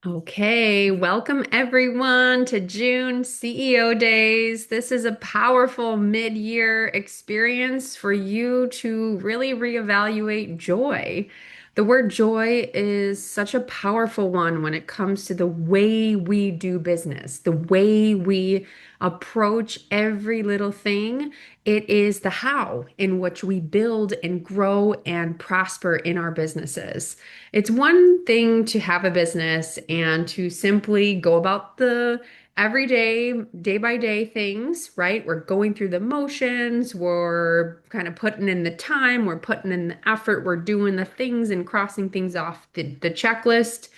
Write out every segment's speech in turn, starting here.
Okay, welcome everyone to June CEO Days. This is a powerful mid-year experience for you to really reevaluate joy. The word joy is such a powerful one when it comes to the way we do business, the way we approach every little thing. It is the how in which we build and grow and prosper in our businesses. It's one thing to have a business and to simply go about the everyday, day by day things, right? We're going through the motions, we're kind of putting in the time, we're putting in the effort, we're doing the things and crossing things off the checklist.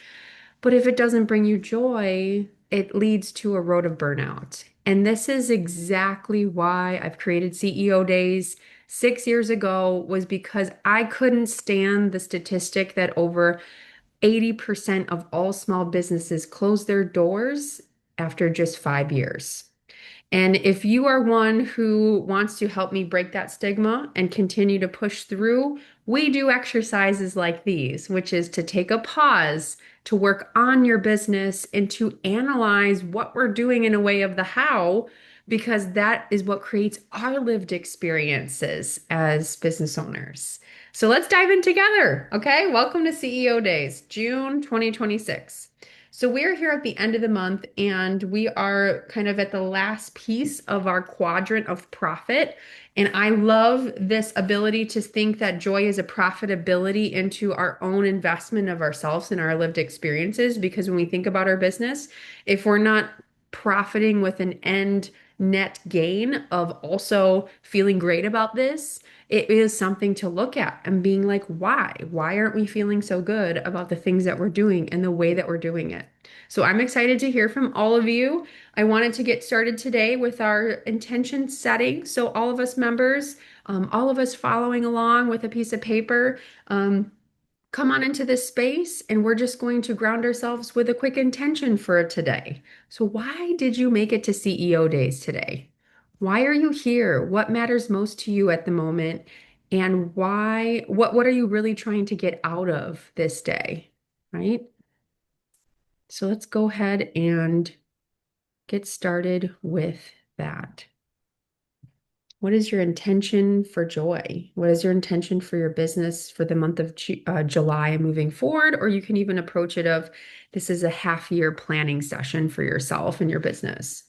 But if it doesn't bring you joy, it leads to a road of burnout. And this is exactly why I've created CEO Days 6 years ago, was because I couldn't stand the statistic that over 80% of all small businesses close their doors after just 5 years. And if you are one who wants to help me break that stigma and continue to push through, we do exercises like these, which is to take a pause, to work on your business, and to analyze what we're doing in a way of the how, because that is what creates our lived experiences as business owners. So let's dive in together. Okay. Welcome to CEO Days, June 2026. So we're here at the end of the month and we are kind of at the last piece of our quadrant of profit. And I love this ability to think that joy is a profitability into our own investment of ourselves and our lived experiences. Because when we think about our business, if we're not profiting with an end net gain of also feeling great about this, it is something to look at and being like, why? Why aren't we feeling so good about the things that we're doing and the way that we're doing it? So I'm excited to hear from all of you. I wanted to get started today with our intention setting. So all of us members, all of us following along with a piece of paper, come on into this space and we're just going to ground ourselves with a quick intention for today. So why did you make it to CEO Days today? Why are you here? What matters most to you at the moment? And what are you really trying to get out of this day? Right? So let's go ahead and get started with that. What is your intention for joy? What is your intention for your business for the month of July and moving forward? Or you can even approach it of this is a half year planning session for yourself and your business.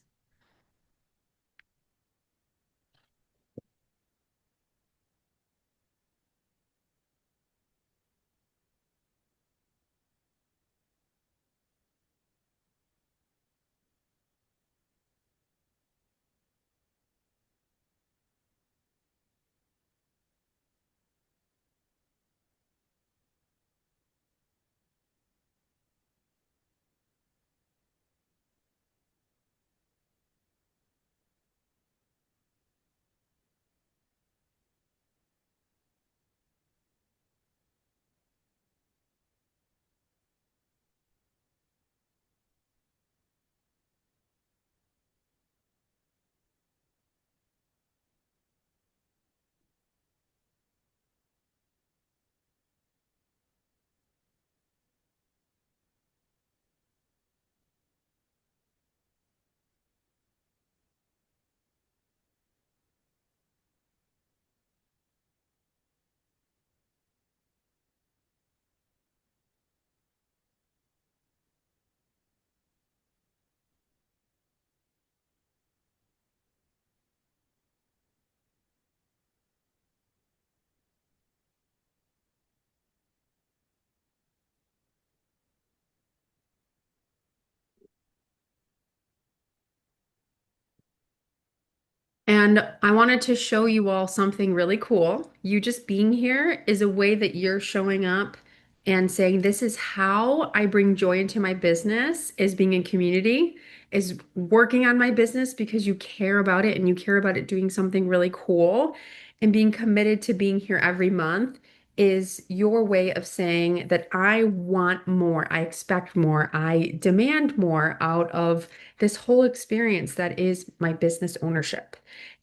And I wanted to show you all something really cool. You just being here is a way that you're showing up and saying, this is how I bring joy into my business, is being in community, is working on my business because you care about it and you care about it doing something really cool. And being committed to being here every month is your way of saying that I want more, I expect more, I demand more out of this whole experience that is my business ownership.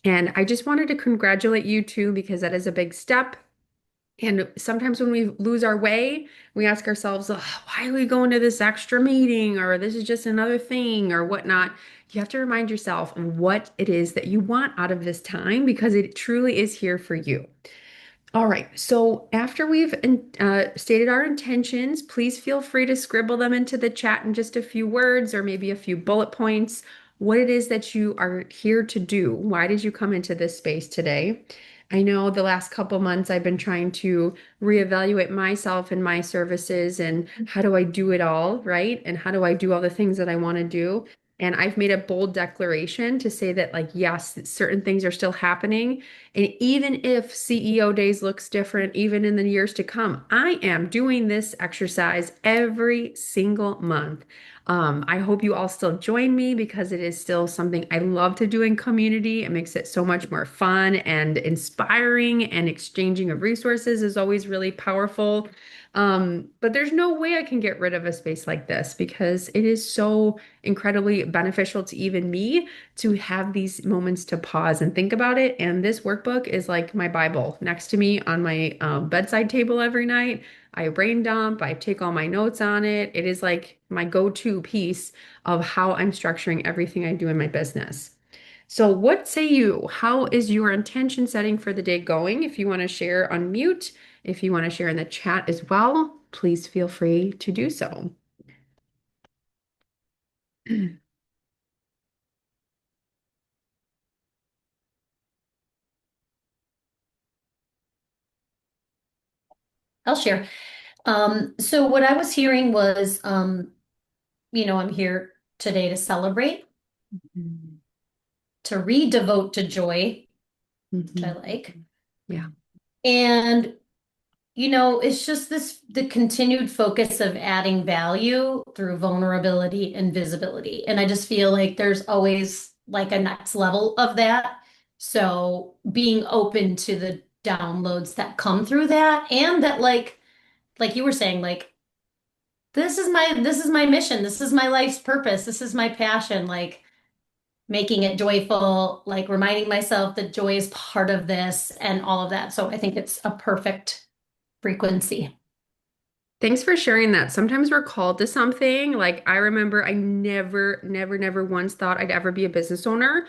And I just wanted to congratulate you too, because that is a big step. And sometimes when we lose our way, we ask ourselves, "Ugh, why are we going to this extra meeting? Or this is just another thing or whatnot." You have to remind yourself of what it is that you want out of this time because it truly is here for you. All right. So after we've stated our intentions, please feel free to scribble them into the chat in just a few words or maybe a few bullet points. What it is that you are here to do. Why did you come into this space today? I know the last couple months I've been trying to reevaluate myself and my services and how do I do it all, right? And how do I do all the things that I want to do? And I've made a bold declaration to say that, like, yes, certain things are still happening and even if CEO days looks different, even in the years to come, I am doing this exercise every single month. I hope you all still join me because it is still something I love to do in community. It makes it so much more fun and inspiring, and exchanging of resources is always really powerful. But there's no way I can get rid of a space like this because it is so incredibly beneficial to even me to have these moments to pause and think about it. And this workbook is like my Bible next to me on my bedside table every night. I brain dump, I take all my notes on it. It is like my go-to piece of how I'm structuring everything I do in my business. So, what say you? How is your intention setting for the day going? If you want to share, unmute. If you want to share in the chat as well, please feel free to do so. I'll share. So what I was hearing was, I'm here today to celebrate, Mhm. to re-devote to joy, which I Mhm. like. Yeah. And, it's just the continued focus of adding value through vulnerability and visibility. And I just feel like there's always like a next level of that. So being open to the downloads that come through that, and that like you were saying, like this is my mission. This is my life's purpose. This is my passion. Like making it joyful, like reminding myself that joy is part of this and all of that. So I think it's a perfect frequency. Thanks for sharing that. Sometimes we're called to something. Like I remember I never once thought I'd ever be a business owner.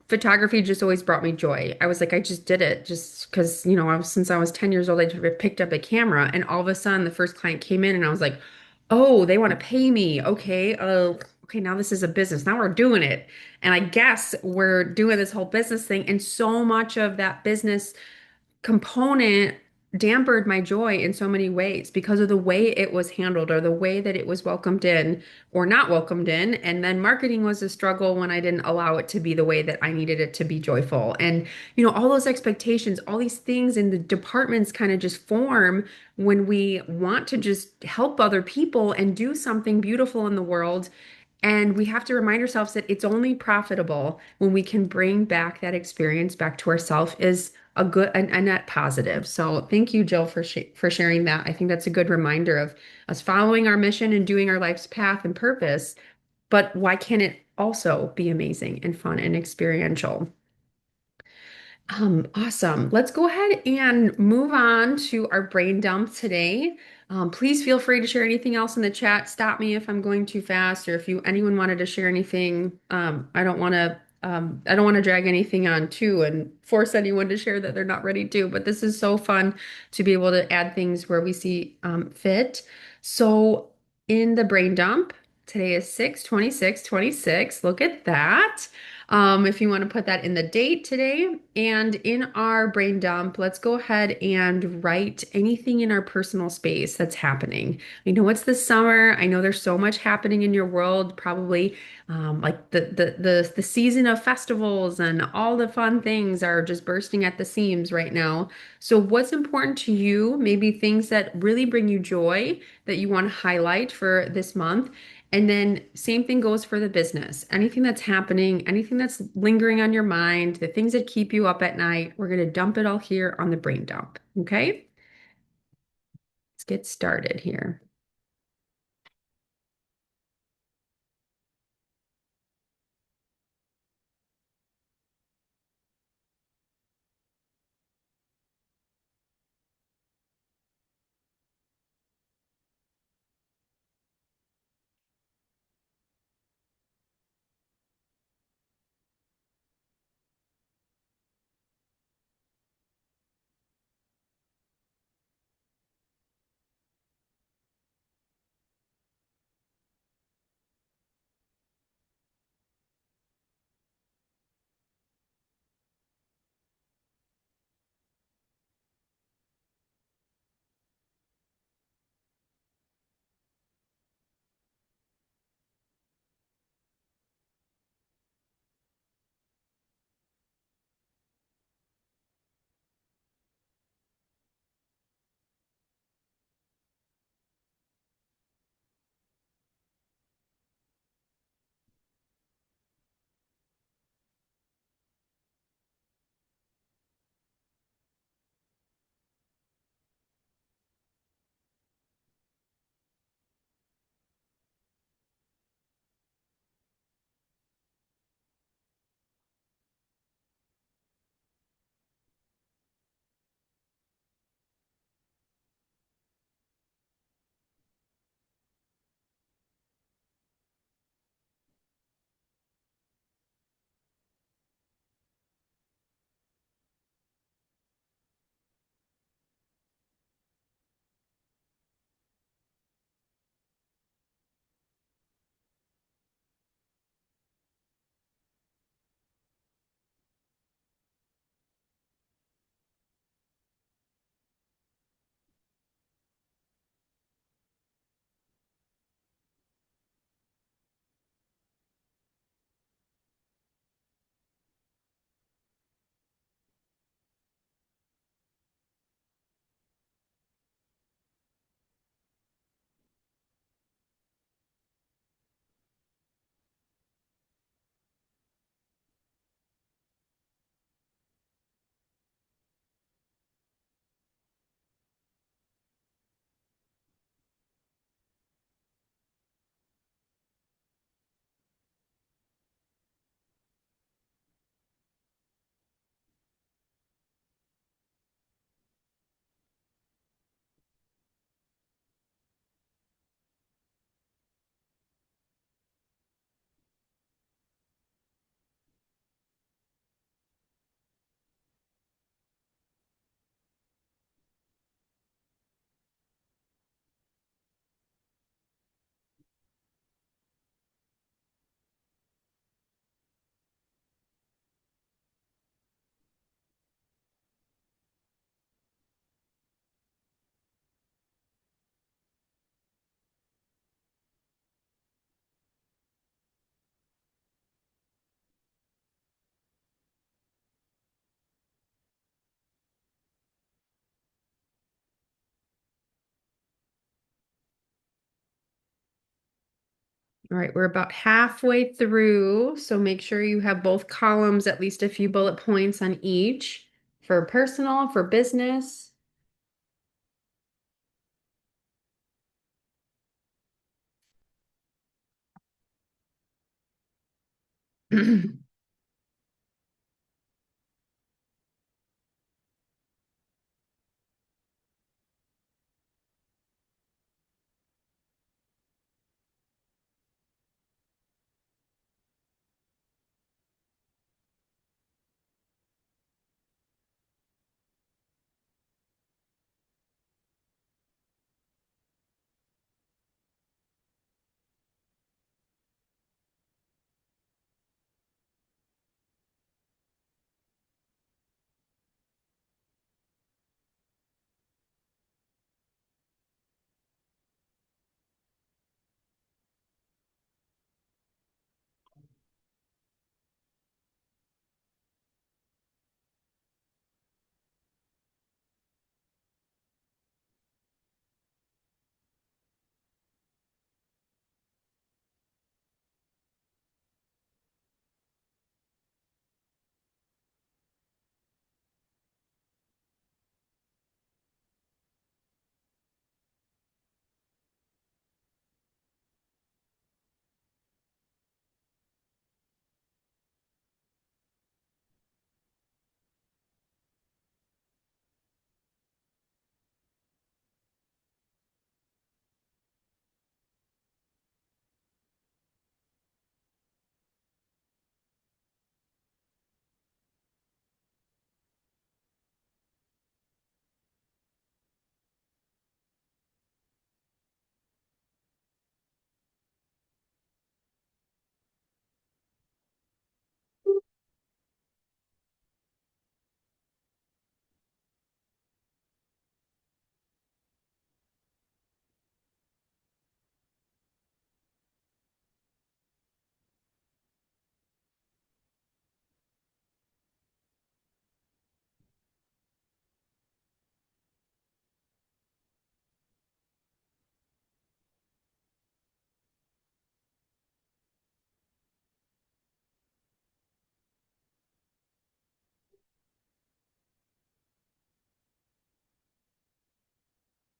Photography just always brought me joy. I was like, I just did it just because, since I was 10 years old, I just picked up a camera and all of a sudden the first client came in and I was like, oh, they want to pay me. Okay. Okay, now this is a business. Now we're doing it. And I guess we're doing this whole business thing. And so much of that business component dampened my joy in so many ways because of the way it was handled or the way that it was welcomed in or not welcomed in. And then marketing was a struggle when I didn't allow it to be the way that I needed it to be joyful. And, all those expectations, all these things in the departments kind of just form when we want to just help other people and do something beautiful in the world. And we have to remind ourselves that it's only profitable when we can bring back that experience back to ourselves is a net positive. So thank you, Jill, for sharing that. I think that's a good reminder of us following our mission and doing our life's path and purpose. But why can't it also be amazing and fun and experiential? Awesome. Let's go ahead and move on to our brain dump today. Please feel free to share anything else in the chat. Stop me if I'm going too fast, or if anyone wanted to share anything. I don't want to drag anything on too and force anyone to share that they're not ready to. But this is so fun to be able to add things where we see fit. So in the brain dump, today is 6/26/26. Look at that. If you want to put that in the date today. And in our brain dump, let's go ahead and write anything in our personal space that's happening. I know it's the summer. I know there's so much happening in your world, probably like the season of festivals and all the fun things are just bursting at the seams right now. So what's important to you? Maybe things that really bring you joy that you want to highlight for this month. And then same thing goes for the business. Anything that's happening, anything that's lingering on your mind, the things that keep you up at night, we're going to dump it all here on the brain dump. Okay? Let's get started here. All right, we're about halfway through, so make sure you have both columns, at least a few bullet points on each for personal, for business.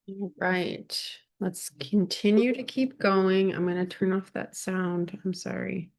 All right, let's continue to keep going. I'm going to turn off that sound. I'm sorry.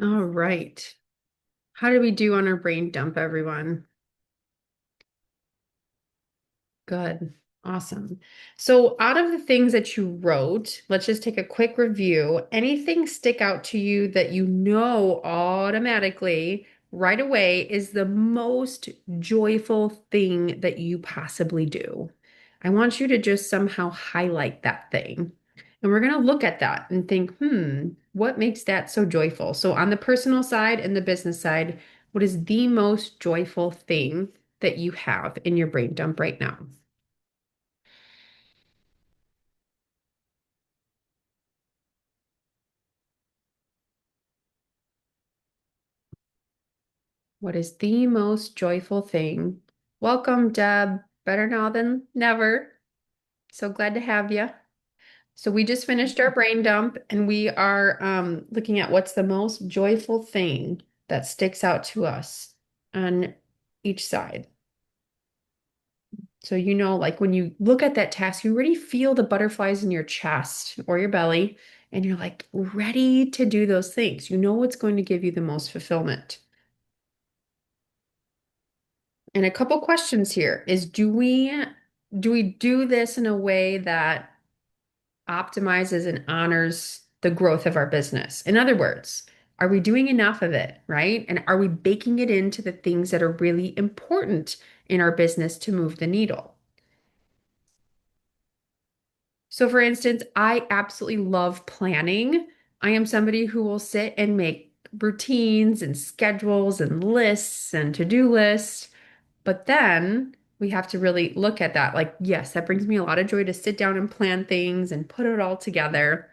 All right. How did we do on our brain dump, everyone? Good. Awesome. So, out of the things that you wrote, let's just take a quick review. Anything stick out to you that you know automatically right away is the most joyful thing that you possibly do? I want you to just somehow highlight that thing. And we're going to look at that and think, what makes that so joyful? So, on the personal side and the business side, what is the most joyful thing that you have in your brain dump right now? What is the most joyful thing? Welcome, Deb. Better now than never. So glad to have you. So we just finished our brain dump and we are looking at what's the most joyful thing that sticks out to us on each side. So like when you look at that task, you already feel the butterflies in your chest or your belly, and you're like ready to do those things. You know what's going to give you the most fulfillment. And a couple questions here is do we do this in a way that optimizes and honors the growth of our business? In other words, are we doing enough of it, right? And are we baking it into the things that are really important in our business to move the needle? So for instance, I absolutely love planning. I am somebody who will sit and make routines and schedules and lists and to-do lists. But then we have to really look at that. Like, yes, that brings me a lot of joy to sit down and plan things and put it all together.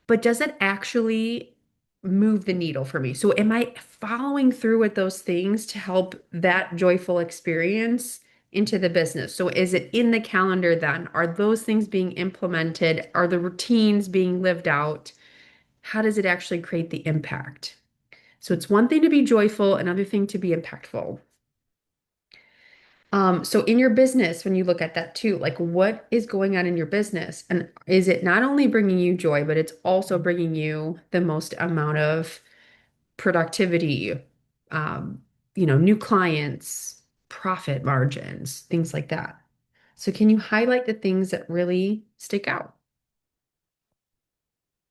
But does it actually move the needle for me? So, am I following through with those things to help that joyful experience into the business? So, is it in the calendar then? Are those things being implemented? Are the routines being lived out? How does it actually create the impact? So, it's one thing to be joyful, another thing to be impactful. So in your business, when you look at that too, like what is going on in your business? And is it not only bringing you joy, but it's also bringing you the most amount of productivity, um, new clients, profit margins, things like that. So can you highlight the things that really stick out?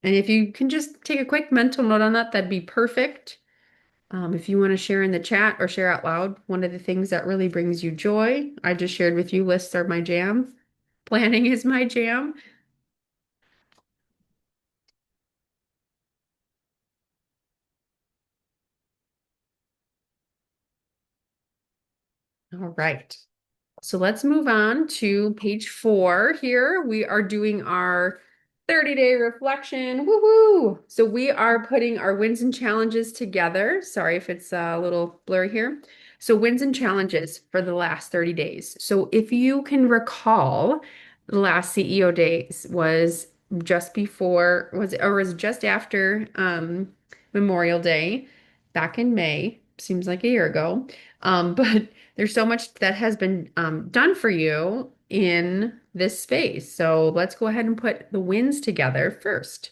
And if you can just take a quick mental note on that, that'd be perfect. If you want to share in the chat or share out loud, one of the things that really brings you joy, I just shared with you, lists are my jam. Planning is my jam. All right. So let's move on to page 4 here. We are doing our 30-day reflection. Woohoo! So we are putting our wins and challenges together. Sorry if it's a little blurry here. So wins and challenges for the last 30 days. So if you can recall, the last CEO days was just before, was just after Memorial Day back in May. Seems like a year ago. But there's so much that has been done for you in this space. So let's go ahead and put the wins together first.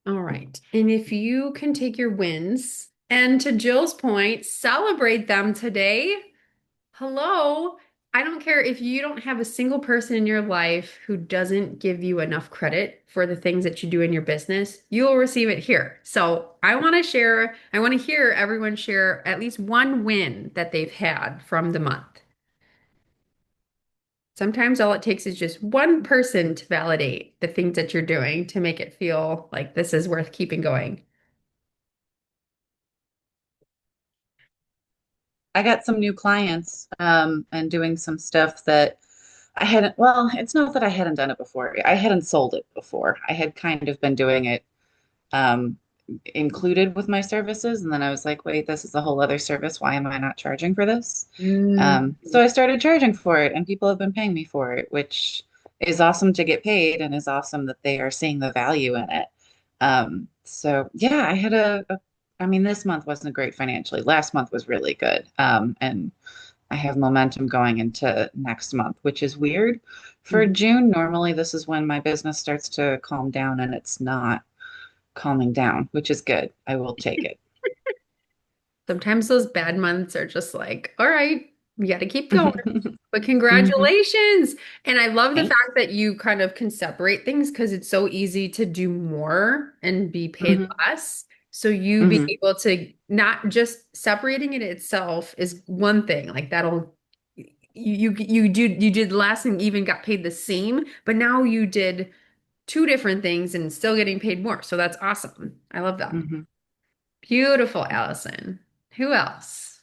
All right. And if you can take your wins and to Jill's point, celebrate them today. Hello. I don't care if you don't have a single person in your life who doesn't give you enough credit for the things that you do in your business, you will receive it here. So I want to hear everyone share at least one win that they've had from the month. Sometimes all it takes is just one person to validate the things that you're doing to make it feel like this is worth keeping going. I got some new clients and doing some stuff that I hadn't, well, it's not that I hadn't done it before. I hadn't sold it before. I had kind of been doing it um, included with my services. And then I was like, wait, this is a whole other service. Why am I not charging for this? Mm. So I started charging for it, and people have been paying me for it, which is awesome to get paid and is awesome that they are seeing the value in it. So yeah, I mean, this month wasn't great financially. Last month was really good. And I have momentum going into next month, which is weird. For June, normally this is when my business starts to calm down, and it's not calming down, which is good. I will take it. Sometimes those bad months are just like, all right, you got to keep going. But Hmm. congratulations. And I love the Thanks. fact that you kind of can separate things because it's so easy to do more and be paid Hmm. less. So you being Hmm. able to not just separating it itself is one thing. Like that'll you did less and even got paid the same, but now you did two different things and still getting paid more. So that's awesome. I love that. Hmm. Beautiful, Allison. Who else?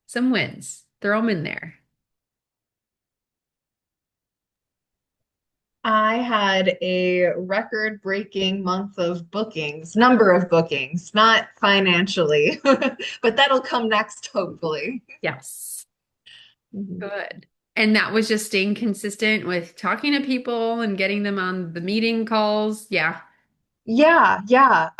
Some wins. Throw them in there. I had a record-breaking month of bookings, number of bookings, not financially, but that'll come next, hopefully. Yes. Mhm. Good. And that was just staying consistent with talking to people and getting them on the meeting calls. Yeah. Yeah,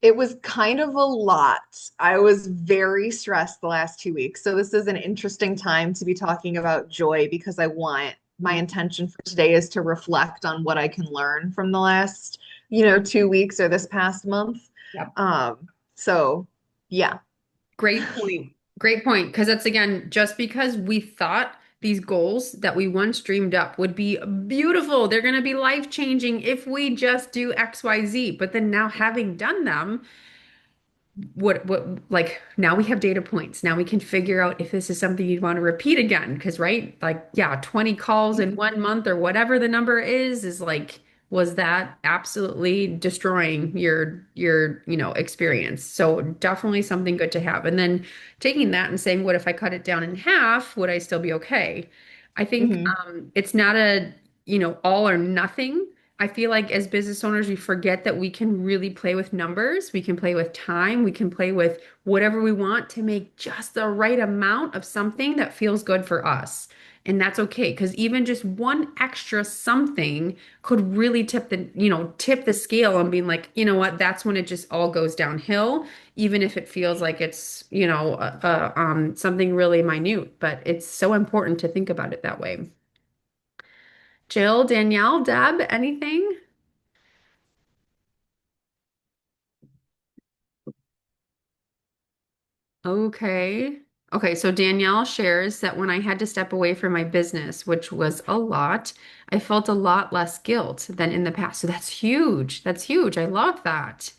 it was kind of a lot. I was very stressed the last 2 weeks. So this is an interesting time to be talking about joy because my Mhm. intention for today is to reflect on what I can learn from the last, 2 weeks or this past month. Yep. So yeah. Great point. Great point. Because that's again, just because we thought these goals that we once dreamed up would be beautiful, they're going to be life-changing if we just do XYZ. But then now having done them, what like now we have data points. Now we can figure out if this is something you'd want to repeat again. Because right, like yeah, 20 calls in 1 month or whatever the number is like was that absolutely destroying your experience. So definitely something good to have. And then taking that and saying, what if I cut it down in half? Would I still be okay? I think Hmm. it's not a all or nothing. I feel like as business owners, we forget that we can really play with numbers. We can play with time. We can play with whatever we want to make just the right amount of something that feels good for us. And that's okay because even just one extra something could really tip the scale on being like, you know what, that's when it just all goes downhill, even if it feels like it's, something really minute. But it's so important to think about it that way. Jill, Danielle, Deb, anything? Okay. Okay, so Danielle shares that when I had to step away from my business, which was a lot, I felt a lot less guilt than in the past. So that's huge. That's huge. I love that.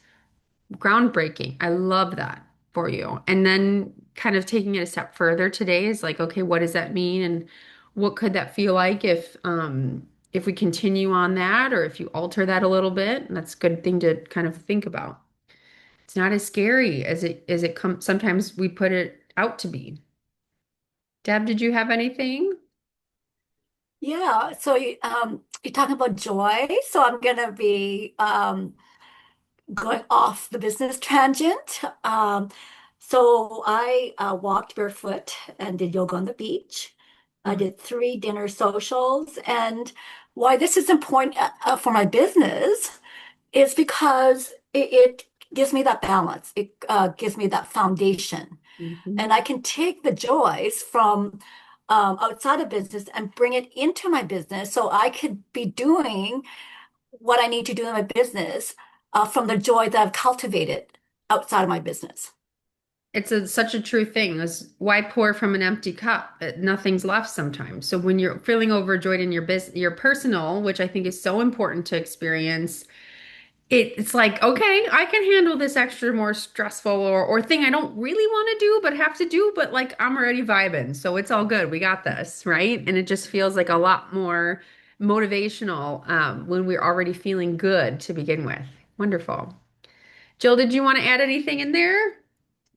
Groundbreaking. I love that for you. And then kind of taking it a step further today is like, okay, what does that mean? And what could that feel like if we continue on that or if you alter that a little bit? And that's a good thing to kind of think about. It's not as scary as it comes. Sometimes we put it out to be. Deb, did you have anything? Yeah, so you're talking about joy. So I'm gonna be going off the business tangent. So I walked barefoot and did yoga on the beach. I Mm, did 3 dinner socials, and why this is important for my business is because it gives me that balance. It gives me that foundation, mhm. and I can take the joys from outside of business and bring it into my business so I could be doing what I need to do in my business from the joy that I've cultivated outside of my business. Such a true thing is why pour from an empty cup? Nothing's left sometimes. So when you're feeling overjoyed in your business, your personal, which I think is so important to experience, it's like, okay, I can handle this extra more stressful or thing I don't really want to do, but have to do, but like I'm already vibing. So it's all good. We got this, right? And it just feels like a lot more motivational when we're already feeling good to begin with. Wonderful. Jill, did you want to add anything in there?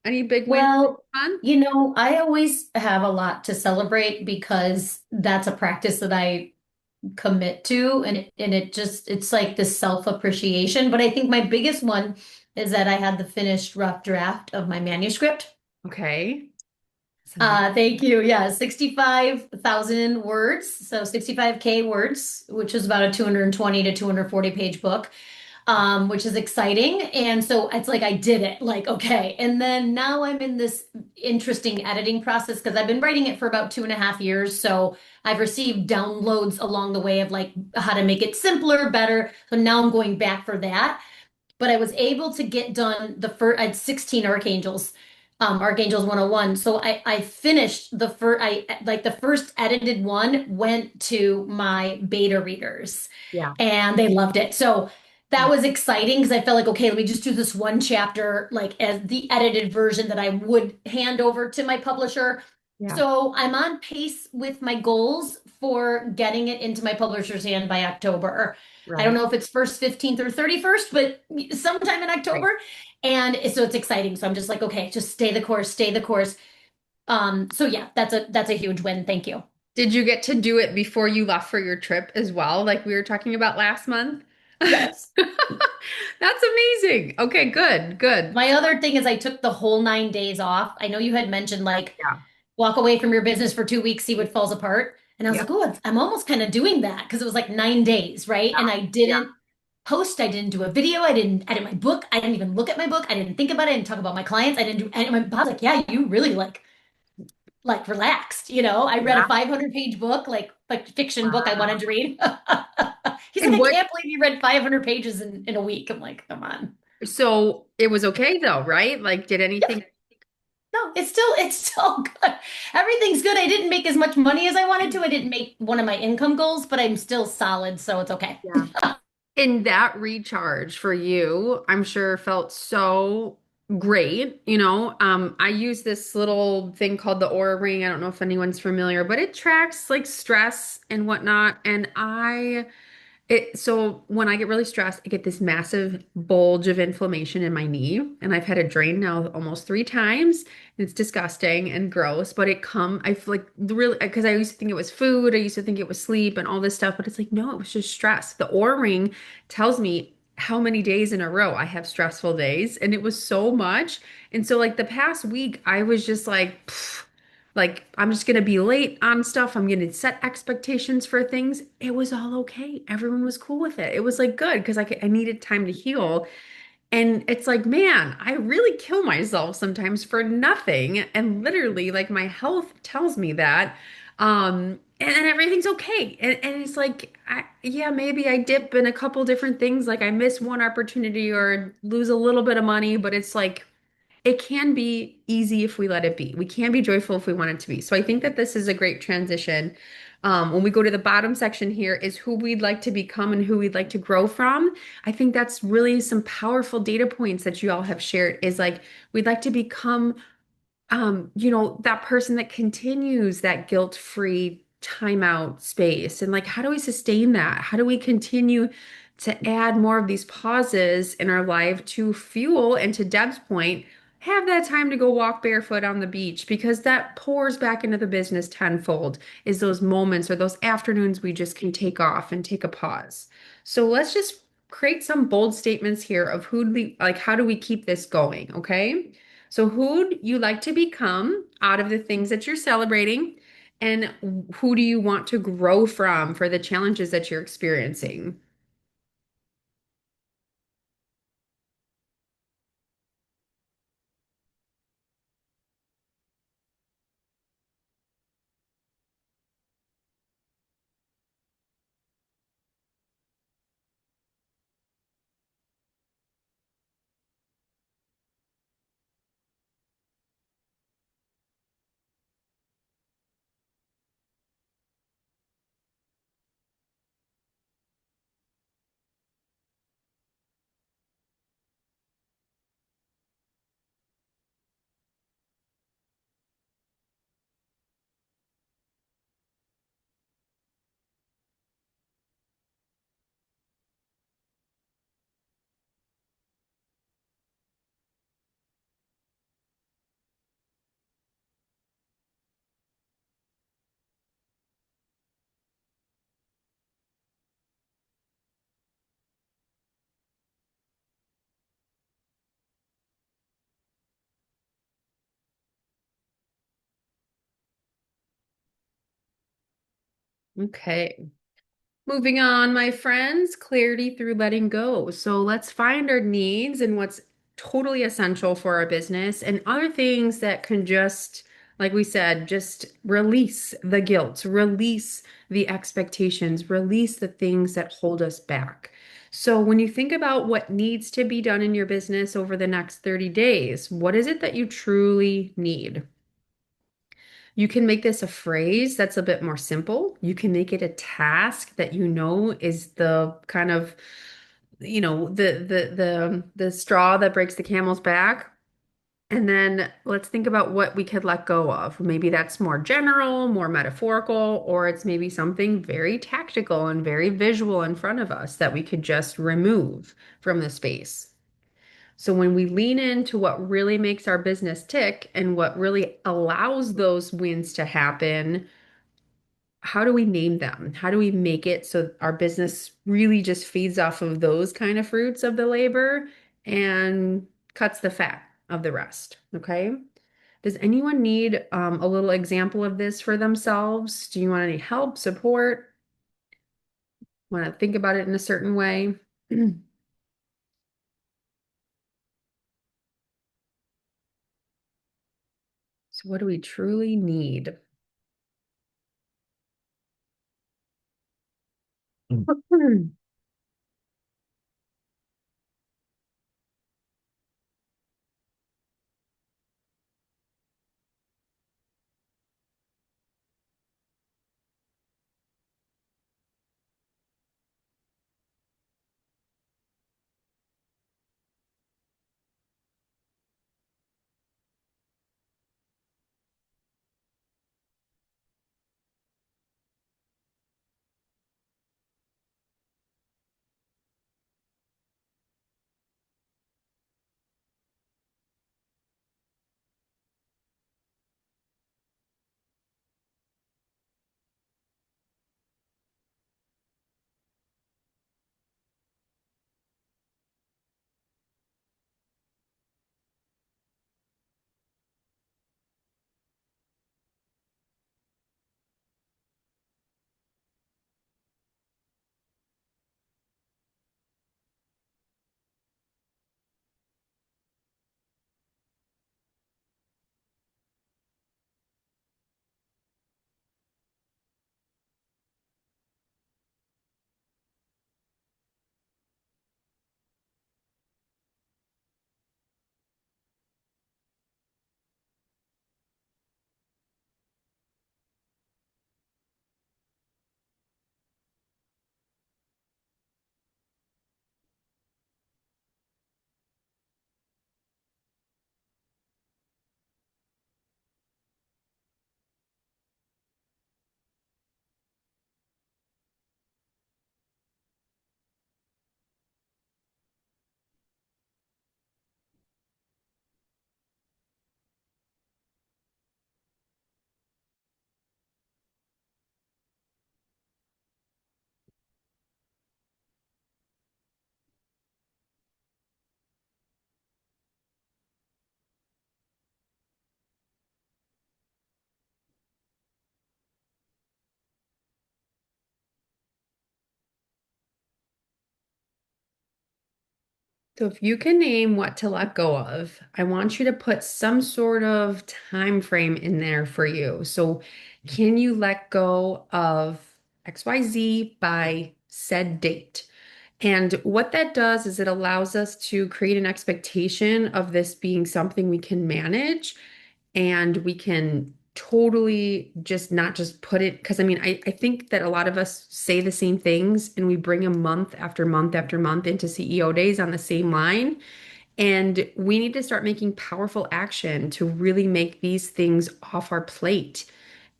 Any big wins? Well, Fun? I always have a lot to celebrate because that's a practice that I commit to, it's like this self-appreciation. But I think my biggest one is that I had the finished rough draft of my manuscript. Okay. That's amazing. Thank you. Yeah, 65,000 words, so 65K words, which is about a 220 to 240 page book, which is exciting. And so it's like I did it, like, okay. And then now I'm in this interesting editing process because I've been writing it for about 2.5 years. So I've received downloads along the way of like how to make it simpler, better. So now I'm going back for that. But I was able to get done the first, I had 16 archangels, Archangels 101. So I finished the first, the first edited one went to my beta readers Yeah. and they loved it. So that was exciting because I felt like, okay, let me just do this one chapter, like as the edited version that I would hand over to my publisher. Yeah. So I'm on pace with my goals for getting it into my publisher's hand by October. I don't Right. know if it's first, 15th, or 31st, but sometime in Right. October. And so it's exciting. So I'm just like, okay, just stay the course, stay the course. So yeah, that's a huge win. Thank you. Did you get to do it before you left for your trip as well, like we were talking about last month? Yes. That's amazing. Okay, good, good. My other thing is I took the whole 9 days off. I know you had mentioned like Yeah. walk away from your business for 2 weeks, see what falls apart. And I was like, Yep. oh, I'm almost kind of doing that because it was like 9 days, right? And I Yeah. didn't post, I didn't do a video, I didn't edit my book, I didn't even look at my book, I didn't think about it, I didn't talk about my clients, I didn't do any. My boss was like, yeah, you really like relaxed, I read a Yeah. 500-page book, like fiction book I wanted Wow. to read. He's like, And I what, can't believe you read 500 pages in a week. I'm like, come on. so it was okay though, right? Like, did anything? No, it's still good. Everything's good. I didn't make as much money as I wanted to. I didn't make one of my income goals, but I'm still solid, so it's okay. Yeah. And that recharge for you, I'm sure felt so great. I use this little thing called the Aura Ring. I don't know if anyone's familiar, but it tracks like stress and whatnot. So when I get really stressed, I get this massive bulge of inflammation in my knee, and I've had it drained now almost 3 times. And it's disgusting and gross, but I feel like really, because I used to think it was food, I used to think it was sleep and all this stuff, but it's like, no, it was just stress. The Oura Ring tells me how many days in a row I have stressful days, and it was so much. And so like the past week, I was just like, pfft, like, I'm just gonna be late on stuff. I'm gonna set expectations for things. It was all okay. Everyone was cool with it. It was like good because I needed time to heal. And it's like, man, I really kill myself sometimes for nothing. And literally, like, my health tells me that. And everything's okay. And it's like, yeah, maybe I dip in a couple different things. Like, I miss one opportunity or lose a little bit of money, but it's like, it can be easy if we let it be. We can be joyful if we want it to be. So I think that this is a great transition. When we go to the bottom section here is who we'd like to become and who we'd like to grow from. I think that's really some powerful data points that you all have shared is like we'd like to become that person that continues that guilt-free timeout space. And like, how do we sustain that? How do we continue to add more of these pauses in our life to fuel and to Deb's point, have that time to go walk barefoot on the beach because that pours back into the business tenfold is those moments or those afternoons we just can take off and take a pause. So let's just create some bold statements here of how do we keep this going, okay? So, who'd you like to become out of the things that you're celebrating? And who do you want to grow from for the challenges that you're experiencing? Okay. Moving on, my friends, clarity through letting go. So let's find our needs and what's totally essential for our business and other things that can just, like we said, just release the guilt, release the expectations, release the things that hold us back. So when you think about what needs to be done in your business over the next 30 days, what is it that you truly need? You can make this a phrase that's a bit more simple. You can make it a task that you know is the kind of, the straw that breaks the camel's back. And then let's think about what we could let go of. Maybe that's more general, more metaphorical, or it's maybe something very tactical and very visual in front of us that we could just remove from the space. So when we lean into what really makes our business tick and what really allows those wins to happen, how do we name them? How do we make it so our business really just feeds off of those kind of fruits of the labor and cuts the fat of the rest? Okay. Does anyone need a little example of this for themselves? Do you want any help, support? Want to think about it in a certain way? So, what do we truly need? So if you can name what to let go of, I want you to put some sort of time frame in there for you. So can you let go of XYZ by said date? And what that does is it allows us to create an expectation of this being something we can manage and we can totally just not just put it because I think that a lot of us say the same things and we bring a month after month after month into CEO days on the same line. And we need to start making powerful action to really make these things off our plate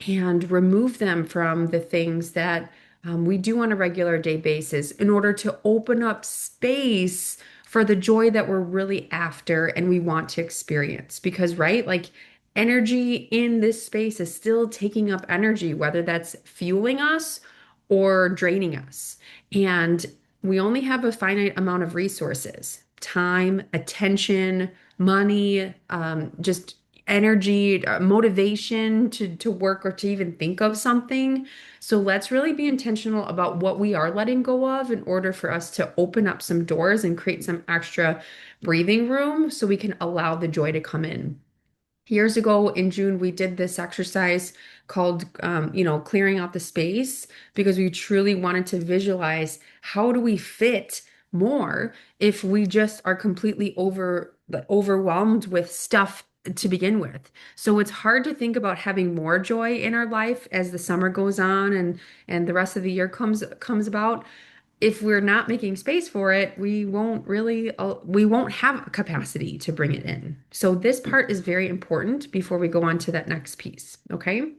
and remove them from the things that we do on a regular day basis in order to open up space for the joy that we're really after and we want to experience. Because, right, like energy in this space is still taking up energy, whether that's fueling us or draining us. And we only have a finite amount of resources, time, attention, money, just energy, motivation to work or to even think of something. So let's really be intentional about what we are letting go of in order for us to open up some doors and create some extra breathing room so we can allow the joy to come in. Years ago in June, we did this exercise called, clearing out the space because we truly wanted to visualize how do we fit more if we just are completely overwhelmed with stuff to begin with. So it's hard to think about having more joy in our life as the summer goes on and the rest of the year comes about. If we're not making space for it, we won't have a capacity to bring it in. So this part is very important before we go on to that next piece, okay?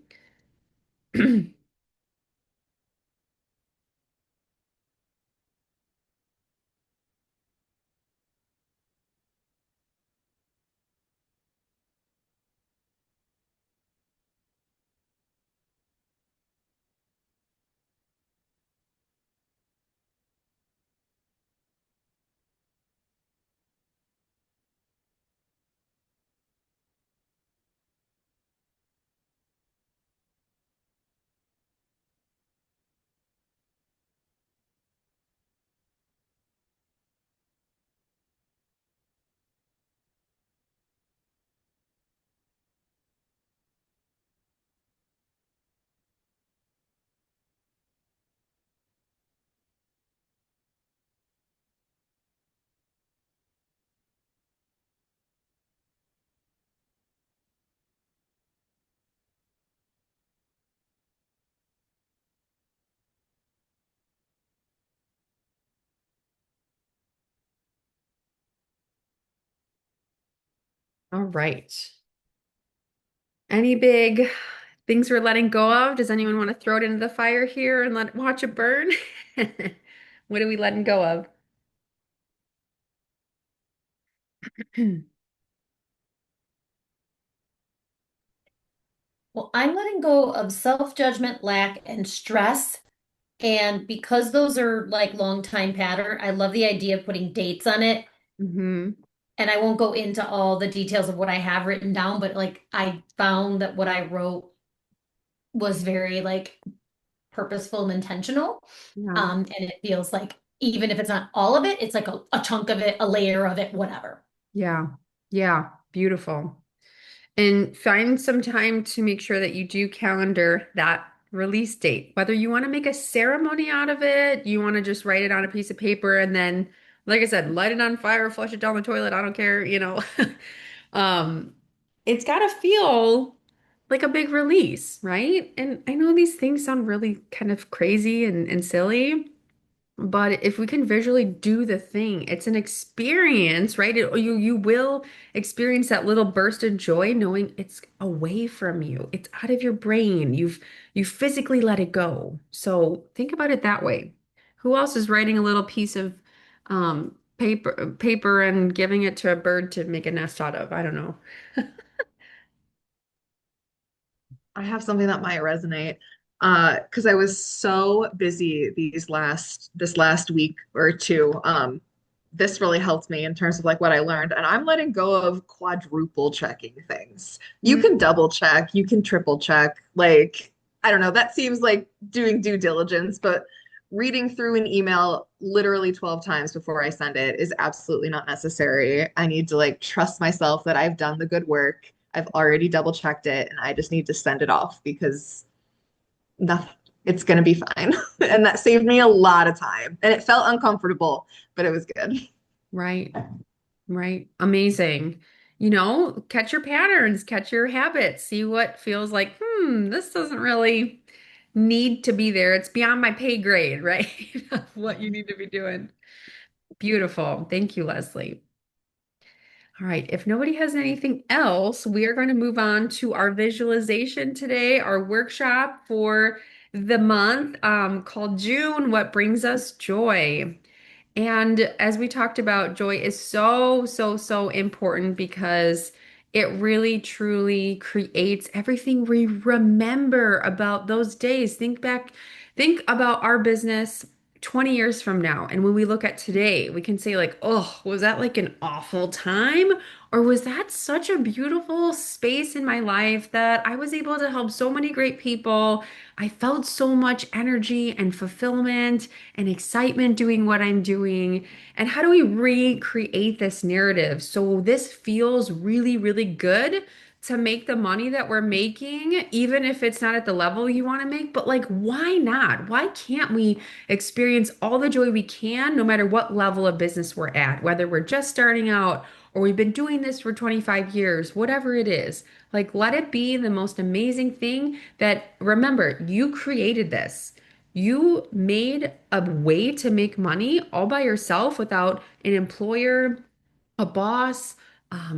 All right. Any big things we're letting go of? Does anyone want to throw it into the fire here and watch it burn? What are we letting go of? Well, I'm letting go of self-judgment, lack, and stress. And because those are like long time pattern, I love the idea of putting dates on it. Hmm. And I won't go into all the details of what I have written down, but like I found that what I wrote was very like purposeful and intentional. Yeah. And it feels like even if it's not all of it, it's like a chunk of it, a layer of it, whatever. Yeah. Yeah. Beautiful. And find some time to make sure that you do calendar that release date. Whether you want to make a ceremony out of it, you want to just write it on a piece of paper and then, like I said, light it on fire, flush it down the toilet. I don't care. Um, it's got to feel like a big release, right? And I know these things sound really kind of crazy and silly. But if we can visually do the thing, it's an experience, right? You will experience that little burst of joy knowing it's away from you. It's out of your brain. You physically let it go. So think about it that way. Who else is writing a little piece of paper and giving it to a bird to make a nest out of? I don't know. I have something that might resonate. Because I was so busy this last week or two. This really helped me in terms of like what I learned. And I'm letting go of quadruple checking things. You Mm. can double check, you can triple check. Like, I don't know, that seems like doing due diligence, but reading through an email literally 12 times before I send it is absolutely not necessary. I need to like trust myself that I've done the good work. I've already double checked it and I just need to send it off because nothing, it's going to be fine. And that saved me a lot of time. And it felt uncomfortable, but it was good. Right. Right. Amazing. Catch your patterns, catch your habits, see what feels like, this doesn't really need to be there. It's beyond my pay grade, right? Of what you need to be doing. Beautiful. Thank you, Leslie. All right. If nobody has anything else, we are going to move on to our visualization today, our workshop for the month called June, What Brings Us Joy. And as we talked about, joy is so, so, so important because it really truly creates everything we remember about those days. Think back, think about our business 20 years from now, and when we look at today, we can say like, oh, was that like an awful time? Or was that such a beautiful space in my life that I was able to help so many great people? I felt so much energy and fulfillment and excitement doing what I'm doing. And how do we recreate this narrative so this feels really, really good to make the money that we're making, even if it's not at the level you want to make? But like, why not? Why can't we experience all the joy we can, no matter what level of business we're at, whether we're just starting out or we've been doing this for 25 years, whatever it is? Like, let it be the most amazing thing that, remember, you created this. You made a way to make money all by yourself without an employer, a boss,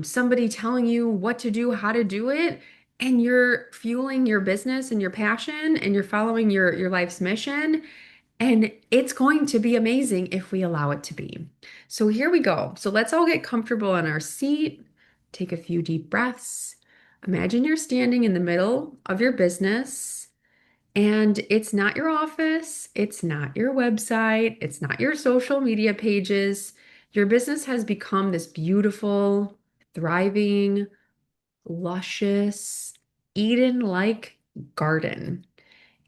somebody telling you what to do, how to do it, and you're fueling your business and your passion and you're following your life's mission. And it's going to be amazing if we allow it to be. So here we go. So let's all get comfortable in our seat. Take a few deep breaths. Imagine you're standing in the middle of your business. And it's not your office, it's not your website, it's not your social media pages. Your business has become this beautiful, thriving, luscious, Eden-like garden.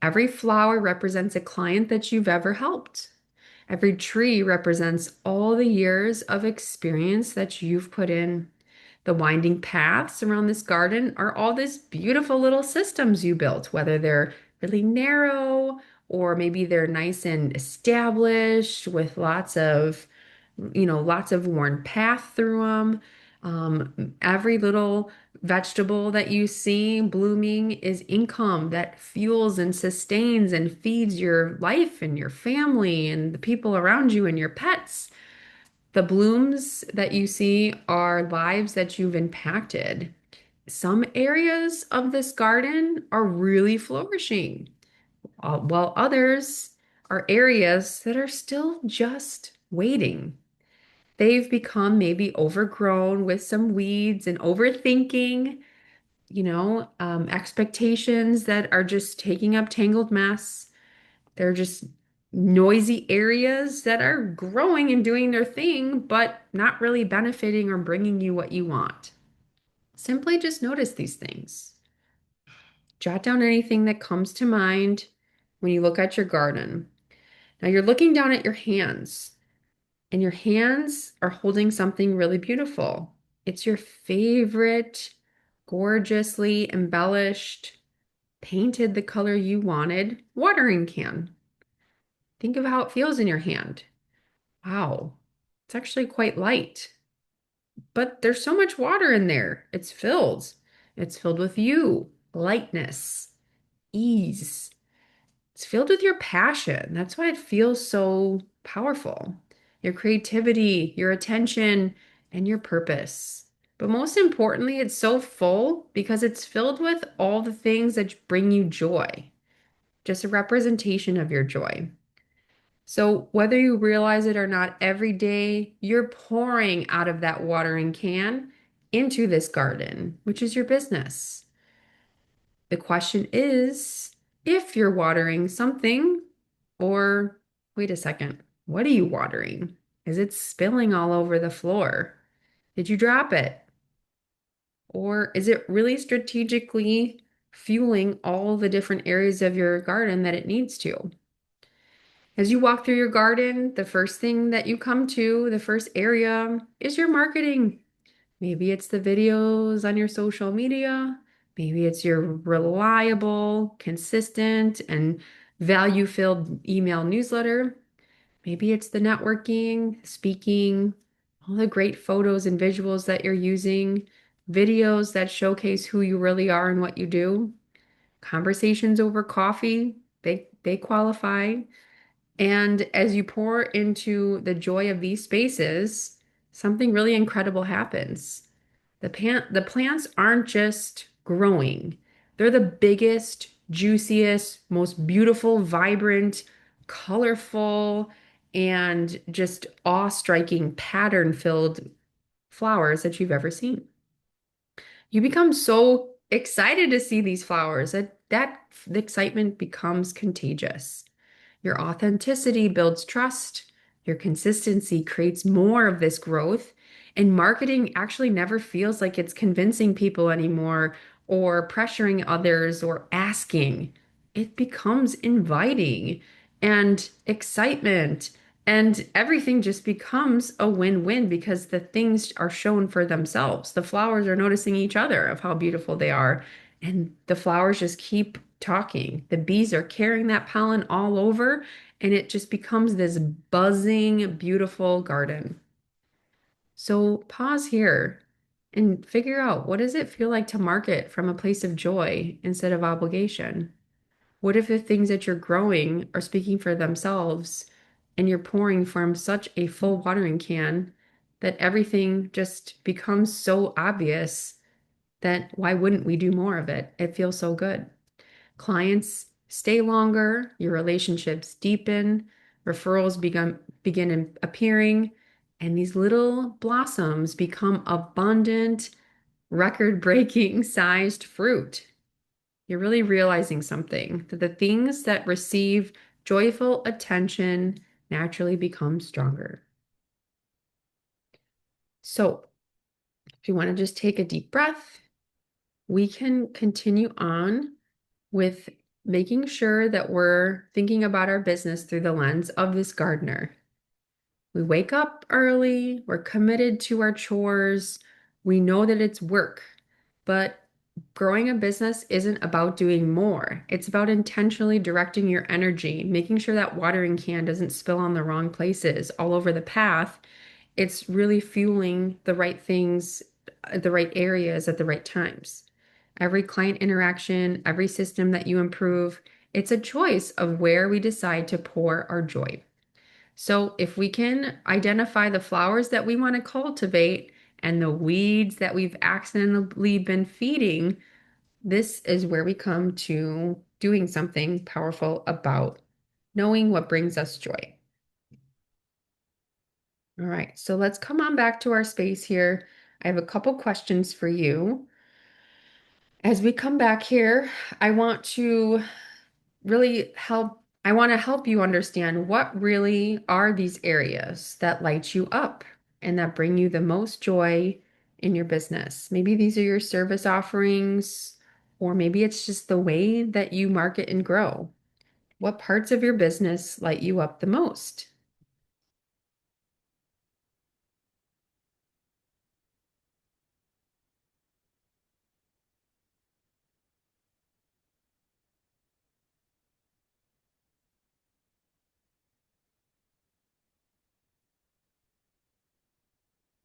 Every flower represents a client that you've ever helped. Every tree represents all the years of experience that you've put in. The winding paths around this garden are all these beautiful little systems you built, whether they're really narrow or maybe they're nice and established with lots of worn path through them. Every little vegetable that you see blooming is income that fuels and sustains and feeds your life and your family and the people around you and your pets. The blooms that you see are lives that you've impacted. Some areas of this garden are really flourishing, while others are areas that are still just waiting. They've become maybe overgrown with some weeds and overthinking, expectations that are just taking up tangled mess. They're just noisy areas that are growing and doing their thing, but not really benefiting or bringing you what you want. Simply just notice these things. Jot down anything that comes to mind when you look at your garden. Now you're looking down at your hands, and your hands are holding something really beautiful. It's your favorite, gorgeously embellished, painted the color you wanted watering can. Think of how it feels in your hand. Wow, it's actually quite light, but there's so much water in there. It's filled. It's filled with you, lightness, ease. It's filled with your passion. That's why it feels so powerful. Your creativity, your attention, and your purpose. But most importantly, it's so full because it's filled with all the things that bring you joy, just a representation of your joy. So, whether you realize it or not, every day you're pouring out of that watering can into this garden, which is your business. The question is if you're watering something, or wait a second, what are you watering? Is it spilling all over the floor? Did you drop it? Or is it really strategically fueling all the different areas of your garden that it needs to? As you walk through your garden, the first thing that you come to, the first area, is your marketing. Maybe it's the videos on your social media. Maybe it's your reliable, consistent, and value-filled email newsletter. Maybe it's the networking, speaking, all the great photos and visuals that you're using, videos that showcase who you really are and what you do. Conversations over coffee, they qualify. And as you pour into the joy of these spaces, something really incredible happens. The plants aren't just growing. They're the biggest, juiciest, most beautiful, vibrant, colorful, and just awe-striking pattern-filled flowers that you've ever seen. You become so excited to see these flowers that the excitement becomes contagious. Your authenticity builds trust. Your consistency creates more of this growth. And marketing actually never feels like it's convincing people anymore or pressuring others or asking. It becomes inviting and excitement. And everything just becomes a win-win because the things are shown for themselves. The flowers are noticing each other of how beautiful they are. And the flowers just keep talking. The bees are carrying that pollen all over, and it just becomes this buzzing, beautiful garden. So pause here and figure out, what does it feel like to market from a place of joy instead of obligation? What if the things that you're growing are speaking for themselves and you're pouring from such a full watering can that everything just becomes so obvious that why wouldn't we do more of it? It feels so good. Clients stay longer, your relationships deepen, referrals begin appearing, and these little blossoms become abundant, record-breaking sized fruit. You're really realizing something, that the things that receive joyful attention naturally become stronger. So, if you want to just take a deep breath, we can continue on with making sure that we're thinking about our business through the lens of this gardener. We wake up early, we're committed to our chores, we know that it's work, but growing a business isn't about doing more. It's about intentionally directing your energy, making sure that watering can doesn't spill on the wrong places all over the path. It's really fueling the right things, the right areas at the right times. Every client interaction, every system that you improve, it's a choice of where we decide to pour our joy. So if we can identify the flowers that we want to cultivate and the weeds that we've accidentally been feeding, this is where we come to doing something powerful about knowing what brings us joy. All right, so let's come on back to our space here. I have a couple questions for you. As we come back here, I want to I want to help you understand what really are these areas that light you up and that bring you the most joy in your business. Maybe these are your service offerings, or maybe it's just the way that you market and grow. What parts of your business light you up the most?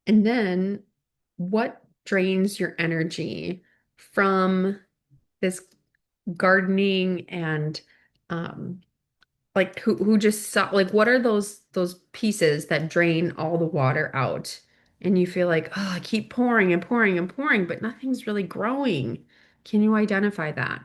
And then what drains your energy from this gardening and um, like who just saw, like, what are those pieces that drain all the water out and you feel like, oh, I keep pouring and pouring and pouring, but nothing's really growing. Can you identify that?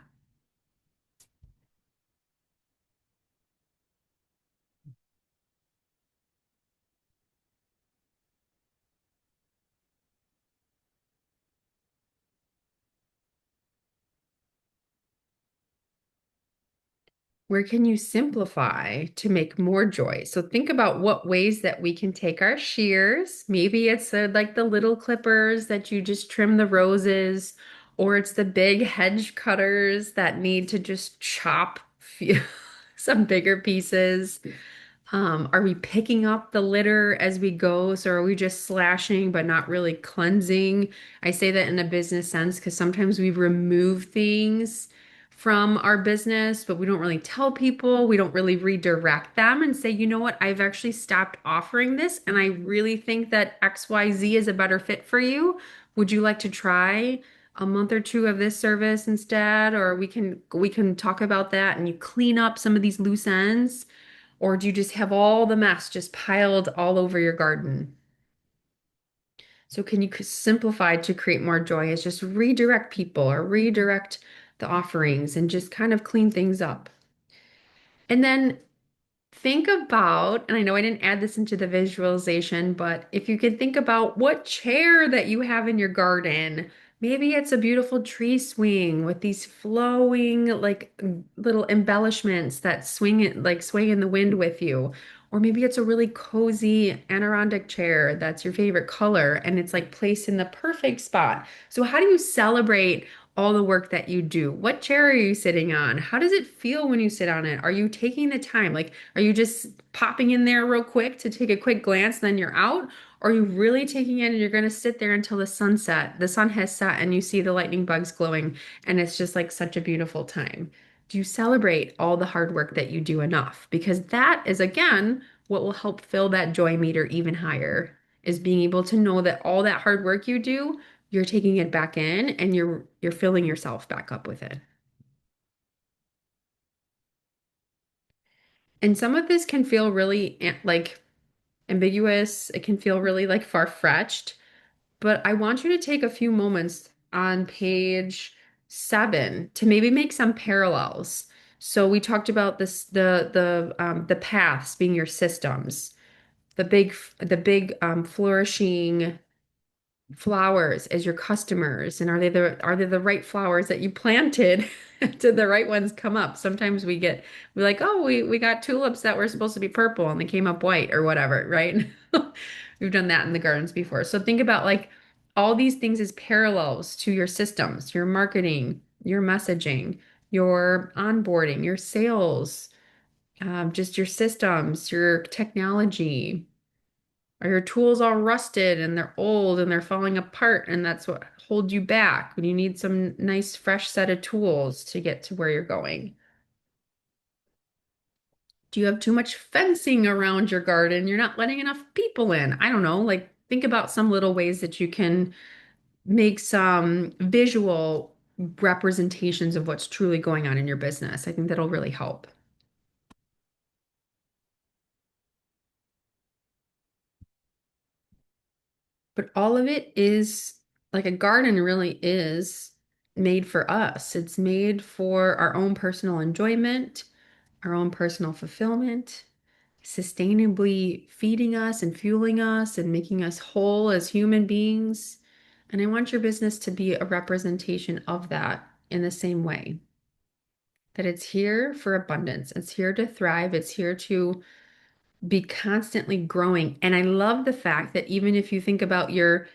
Where can you simplify to make more joy? So think about what ways that we can take our shears. Maybe it's like the little clippers that you just trim the roses, or it's the big hedge cutters that need to just chop some bigger pieces. Are we picking up the litter as we go? So are we just slashing but not really cleansing? I say that in a business sense because sometimes we remove things from our business, but we don't really tell people. We don't really redirect them and say, you know what, I've actually stopped offering this and I really think that XYZ is a better fit for you. Would you like to try a month or two of this service instead? Or we can talk about that and you clean up some of these loose ends. Or do you just have all the mess just piled all over your garden? So can you simplify to create more joy is just redirect people or redirect the offerings and just kind of clean things up. And then think about, and I know I didn't add this into the visualization, but if you could think about what chair that you have in your garden Maybe it's a beautiful tree swing with these flowing, like little embellishments that swing it, like sway in the wind with you. Or maybe it's a really cozy Adirondack chair that's your favorite color and it's like placed in the perfect spot. So, how do you celebrate all the work that you do? What chair are you sitting on? How does it feel when you sit on it? Are you taking the time? Like, are you just popping in there real quick to take a quick glance, then you're out? Are you really taking it and you're going to sit there until the sun has set and you see the lightning bugs glowing and it's just like such a beautiful time? Do you celebrate all the hard work that you do enough? Because that is again what will help fill that joy meter even higher is being able to know that all that hard work you do, you're taking it back in and you're filling yourself back up with it. And some of this can feel really like ambiguous. It can feel really like far-fetched. But I want you to take a few moments on page 7 to maybe make some parallels. So we talked about this, the paths being your systems, the big flourishing flowers as your customers, and are they the right flowers that you planted? Did the right ones come up? Sometimes we're like, oh, we got tulips that were supposed to be purple and they came up white or whatever, right? We've done that in the gardens before. So think about like all these things as parallels to your systems, your marketing, your messaging, your onboarding, your sales, just your systems, your technology. Are your tools all rusted and they're old and they're falling apart and that's what holds you back when you need some nice fresh set of tools to get to where you're going? Do you have too much fencing around your garden? You're not letting enough people in. I don't know. Like think about some little ways that you can make some visual representations of what's truly going on in your business. I think that'll really help. But all of it is like a garden really is made for us. It's made for our own personal enjoyment, our own personal fulfillment, sustainably feeding us and fueling us and making us whole as human beings. And I want your business to be a representation of that in the same way. That it's here for abundance. It's here to thrive. It's here to be constantly growing. And I love the fact that even if you think about your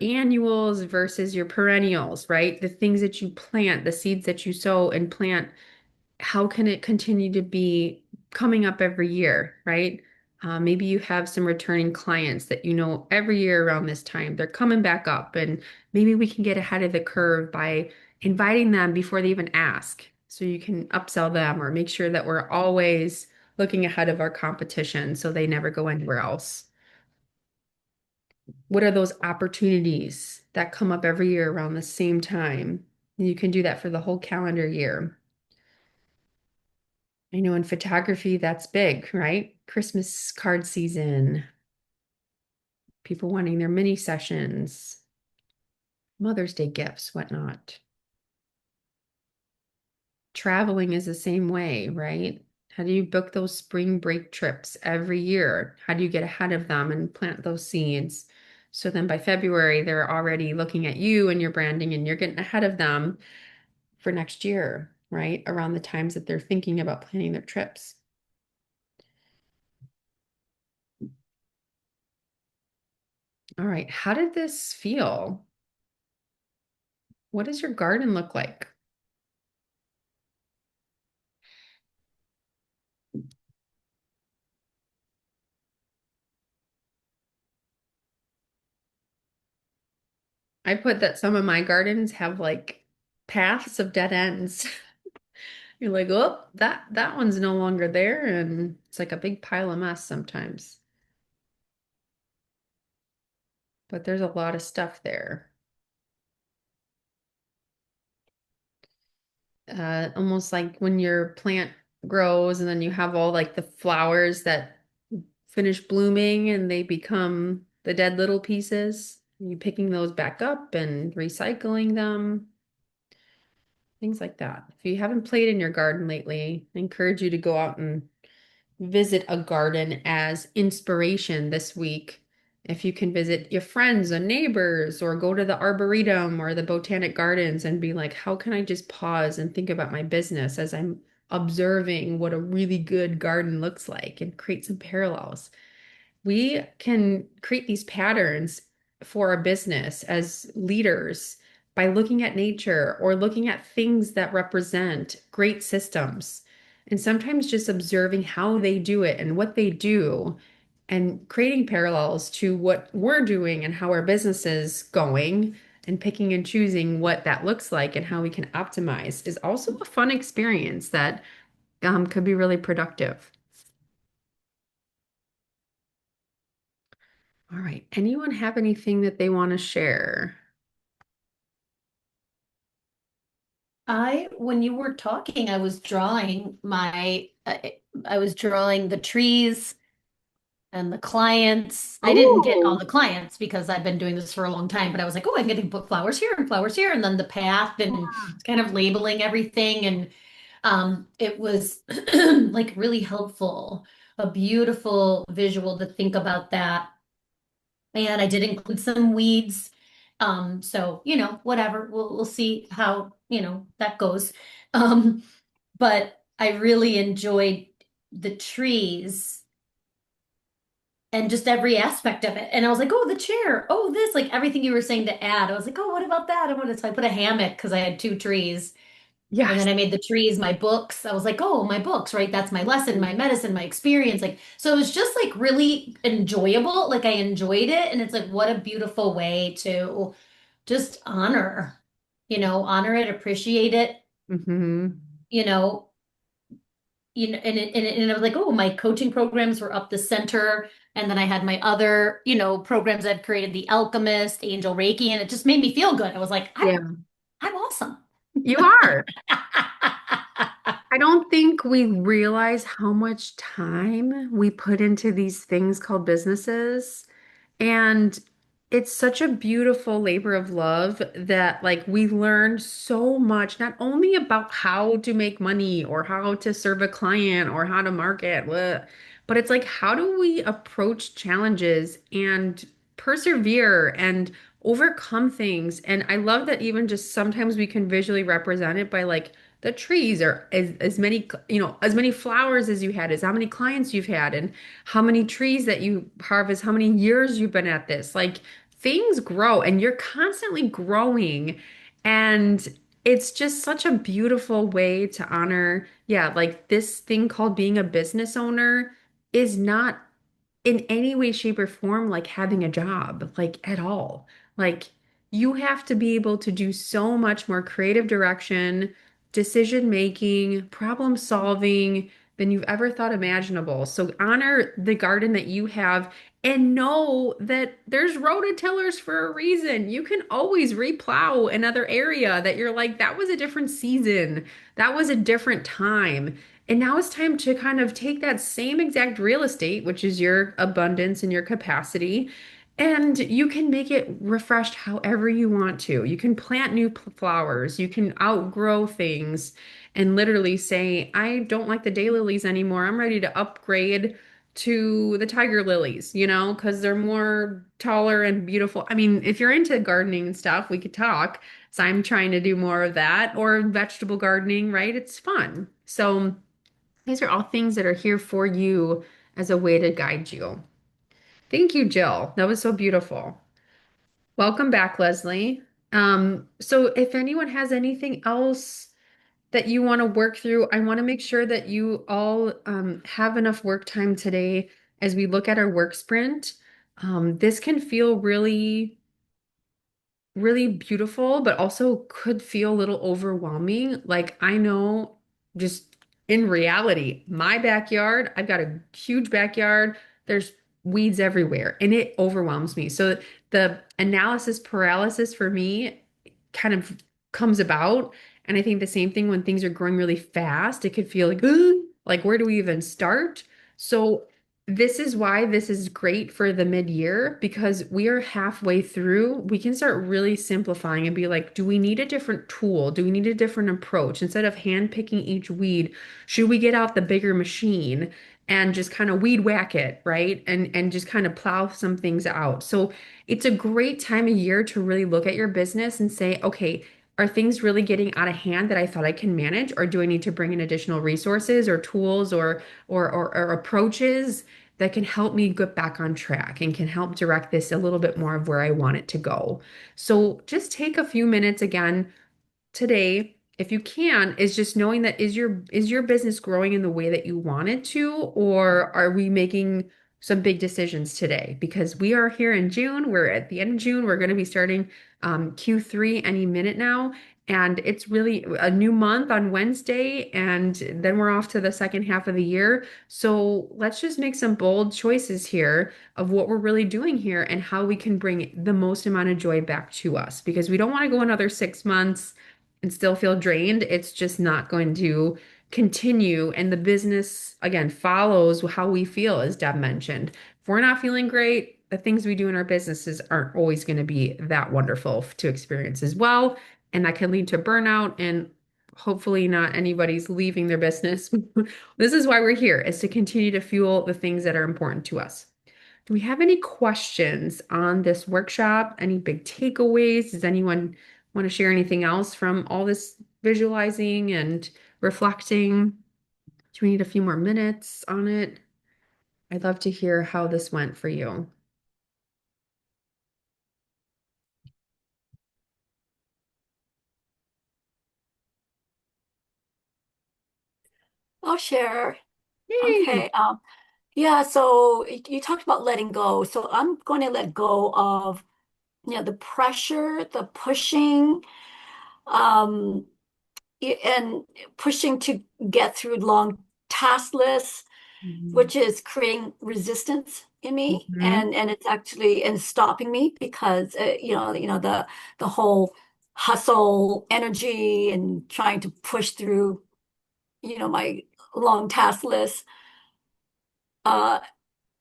annuals versus your perennials, right? The things that you plant, the seeds that you sow and plant, how can it continue to be coming up every year, right? Maybe you have some returning clients that you know every year around this time, they're coming back up, and maybe we can get ahead of the curve by inviting them before they even ask. So you can upsell them or make sure that we're always looking ahead of our competition so they never go anywhere else. What are those opportunities that come up every year around the same time? And you can do that for the whole calendar year. I know in photography, that's big, right? Christmas card season, people wanting their mini sessions, Mother's Day gifts, whatnot. Traveling is the same way, right? How do you book those spring break trips every year? How do you get ahead of them and plant those seeds? So then by February, they're already looking at you and your branding and you're getting ahead of them for next year, right? Around the times that they're thinking about planning their trips. All right, how did this feel? What does your garden look like? I put that some of my gardens have like paths of dead ends. You're like, oh, that one's no longer there, and it's like a big pile of mess sometimes. But there's a lot of stuff there. Almost like when your plant grows and then you have all like the flowers that finish blooming and they become the dead little pieces. You picking those back up and recycling them, things like that. If you haven't played in your garden lately, I encourage you to go out and visit a garden as inspiration this week If you can visit your friends and neighbors or go to the arboretum or the botanic gardens and be like, how can I just pause and think about my business as I'm observing what a really good garden looks like and create some parallels. We can create these patterns for our business as leaders by looking at nature or looking at things that represent great systems. And sometimes just observing how they do it and what they do and creating parallels to what we're doing and how our business is going and picking and choosing what that looks like and how we can optimize is also a fun experience that could be really productive. All right. Anyone have anything that they want to share? When you were talking, I was drawing the trees and the clients. I didn't get all Oh, the clients because I've been doing this for a long time, but I was like, oh, I'm getting put flowers here and flowers here, and then the path and kind of labeling everything. And it was like really helpful, a beautiful visual to think about that. And I did include some weeds. So, whatever. We'll see how, that goes. Um, but I really enjoyed the trees and just every aspect of it. And I was like, oh, the chair, oh, this, like everything you were saying to add. I was like, oh, what about that? I wanted to, so I put a hammock because I had two trees. And yes. then I made the trees my books. I was like, oh, my books, right? That's my lesson, my medicine, my experience. Like, so it was just like really enjoyable. Like I enjoyed it. And it's like, what a beautiful way to just honor it, appreciate it, Hmm. you know, and I was like, oh, my coaching programs were up the center. And then I had my other, programs I've created, The Alchemist, Angel Reiki, and it just made me feel good. I was like, Yeah, I'm awesome. you are. I don't think we realize how much time we put into these things called businesses. And it's such a beautiful labor of love that like we learn so much, not only about how to make money or how to serve a client or how to market, but it's like how do we approach challenges and persevere and overcome things. And I love that even just sometimes we can visually represent it by like the trees or as many, as many flowers as you had, as how many clients you've had and how many trees that you harvest, how many years you've been at this. Like things grow and you're constantly growing. And it's just such a beautiful way to honor, yeah, like this thing called being a business owner is not in any way, shape, or form like having a job, like at all. Like you have to be able to do so much more creative direction, decision making, problem solving than you've ever thought imaginable. So honor the garden that you have and know that there's rototillers for a reason. You can always replow another area that you're like, that was a different season. That was a different time. And now it's time to kind of take that same exact real estate, which is your abundance and your capacity, and you can make it refreshed however you want to. You can plant new flowers, you can outgrow things, and literally say, I don't like the daylilies anymore. I'm ready to upgrade to the tiger lilies, because they're more taller and beautiful. I mean, if you're into gardening and stuff, we could talk. So I'm trying to do more of that or vegetable gardening, right? It's fun. So, these are all things that are here for you as a way to guide you. Thank you, Jill. That was so beautiful. Welcome back, Leslie. So if anyone has anything else that you want to work through, I want to make sure that you all have enough work time today as we look at our work sprint. This can feel really beautiful, but also could feel a little overwhelming. Like I know just in reality, my backyard, I've got a huge backyard. There's weeds everywhere and it overwhelms me. So the analysis paralysis for me kind of comes about. And I think the same thing when things are growing really fast, it could feel like, "Ugh," like where do we even start? So this is why this is great for the mid-year because we are halfway through. We can start really simplifying and be like, do we need a different tool? Do we need a different approach? Instead of hand picking each weed, should we get out the bigger machine and just kind of weed whack it, right? And just kind of plow some things out. So it's a great time of year to really look at your business and say, okay, are things really getting out of hand that I thought I can manage, or do I need to bring in additional resources or tools or approaches that can help me get back on track and can help direct this a little bit more of where I want it to go? So just take a few minutes again today, if you can, is just knowing that is your business growing in the way that you want it to, or are we making some big decisions today? Because we are here in June, we're at the end of June, we're going to be starting Q3 any minute now. And it's really a new month on Wednesday, and then we're off to the second half of the year. So let's just make some bold choices here of what we're really doing here and how we can bring the most amount of joy back to us, because we don't want to go another 6 months and still feel drained. It's just not going to continue. And the business, again, follows how we feel, as Deb mentioned. If we're not feeling great, the things we do in our businesses aren't always going to be that wonderful to experience as well. And that can lead to burnout, and hopefully not anybody's leaving their business. This is why we're here, is to continue to fuel the things that are important to us. Do we have any questions on this workshop? Any big takeaways? Does anyone want to share anything else from all this visualizing and reflecting? Do we need a few more minutes on it? I'd love to hear how this went for you. I'll share. Yay! Okay. Yeah, so you talked about letting go. So I'm going to let go of, the pressure, the pushing, um, and pushing to get through long task lists, Mhm. which is creating resistance in me, Mhm. and it's actually and stopping me because the whole hustle energy and trying to push through, my long task list. Uh,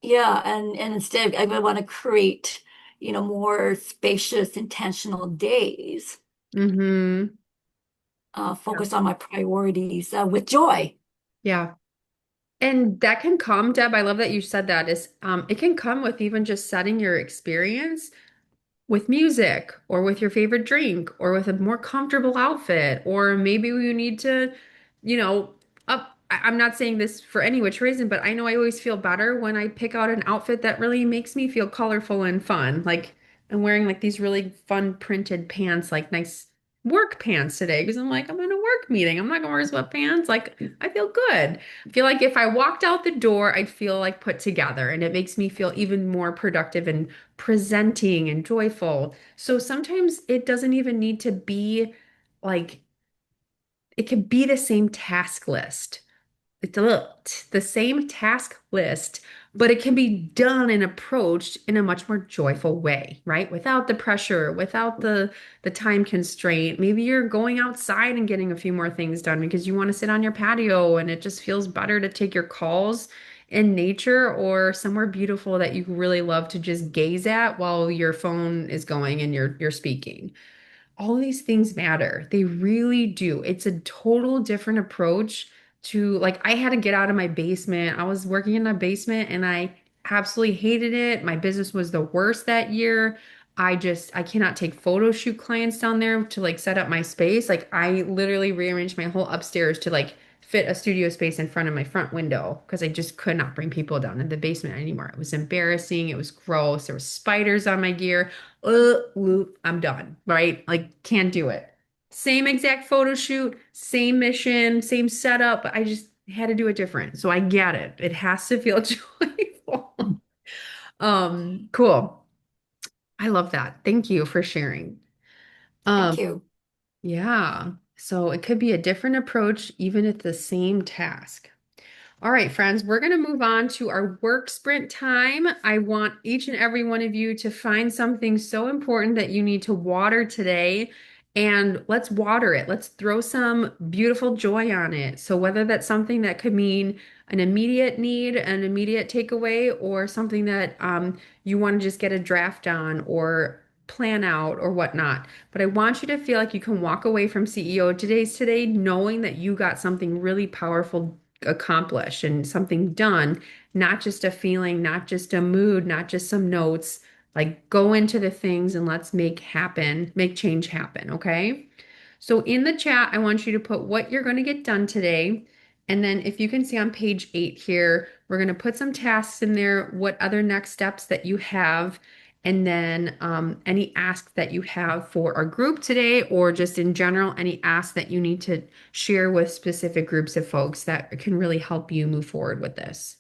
Yeah, and instead I would want to create, more spacious, intentional days, Mhm. Yeah. focus on my priorities, with joy. Yeah. And that can come, Deb. I love that you said that. Is it can come with even just setting your experience with music or with your favorite drink or with a more comfortable outfit, or maybe you need to, you know, I'm not saying this for any which reason, but I know I always feel better when I pick out an outfit that really makes me feel colorful and fun. Like I'm wearing like these really fun printed pants, like nice work pants today, because I'm like, I'm in a work meeting. I'm not gonna wear sweatpants. Like I feel good. I feel like if I walked out the door, I'd feel like put together, and it makes me feel even more productive and presenting and joyful. So sometimes it doesn't even need to be like, it can be the same task list. It's the same task list, but it can be done and approached in a much more joyful way, right? Without the pressure, without the time constraint. Maybe you're going outside and getting a few more things done because you want to sit on your patio and it just feels better to take your calls in nature or somewhere beautiful that you really love to just gaze at while your phone is going and you're speaking. All these things matter. They really do. It's a total different approach to, like, I had to get out of my basement. I was working in a basement and I absolutely hated it. My business was the worst that year. I cannot take photo shoot clients down there to like set up my space. Like I literally rearranged my whole upstairs to like fit a studio space in front of my front window because I just could not bring people down in the basement anymore. It was embarrassing. It was gross. There were spiders on my gear. I'm done, right? Like, can't do it. Same exact photo shoot, same mission, same setup, but I just had to do it different. So I get it. It has to feel joyful. Cool. I love that. Thank you for sharing. Thank Um, you. yeah. So it could be a different approach, even at the same task. All right, friends, we're going to move on to our work sprint time. I want each and every one of you to find something so important that you need to water today, and let's water it. Let's throw some beautiful joy on it. So, whether that's something that could mean an immediate need, an immediate takeaway, or something that you want to just get a draft on or plan out or whatnot. But I want you to feel like you can walk away from CEO Today's today knowing that you got something really powerful accomplished and something done, not just a feeling, not just a mood, not just some notes. Like go into the things and let's make change happen, okay? So in the chat, I want you to put what you're going to get done today. And then if you can see on page 8 here, we're going to put some tasks in there, what other next steps that you have, and then any ask that you have for our group today, or just in general, any ask that you need to share with specific groups of folks that can really help you move forward with this.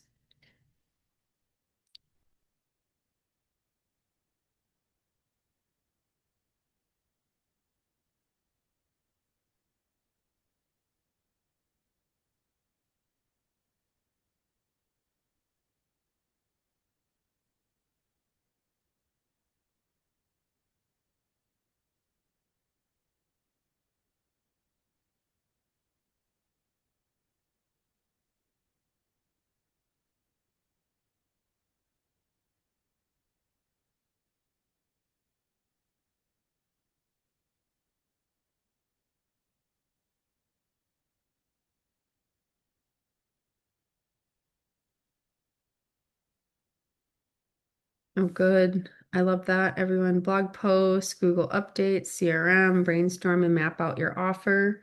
Oh, good. I love that. Everyone, blog posts, Google Updates, CRM, brainstorm and map out your offer.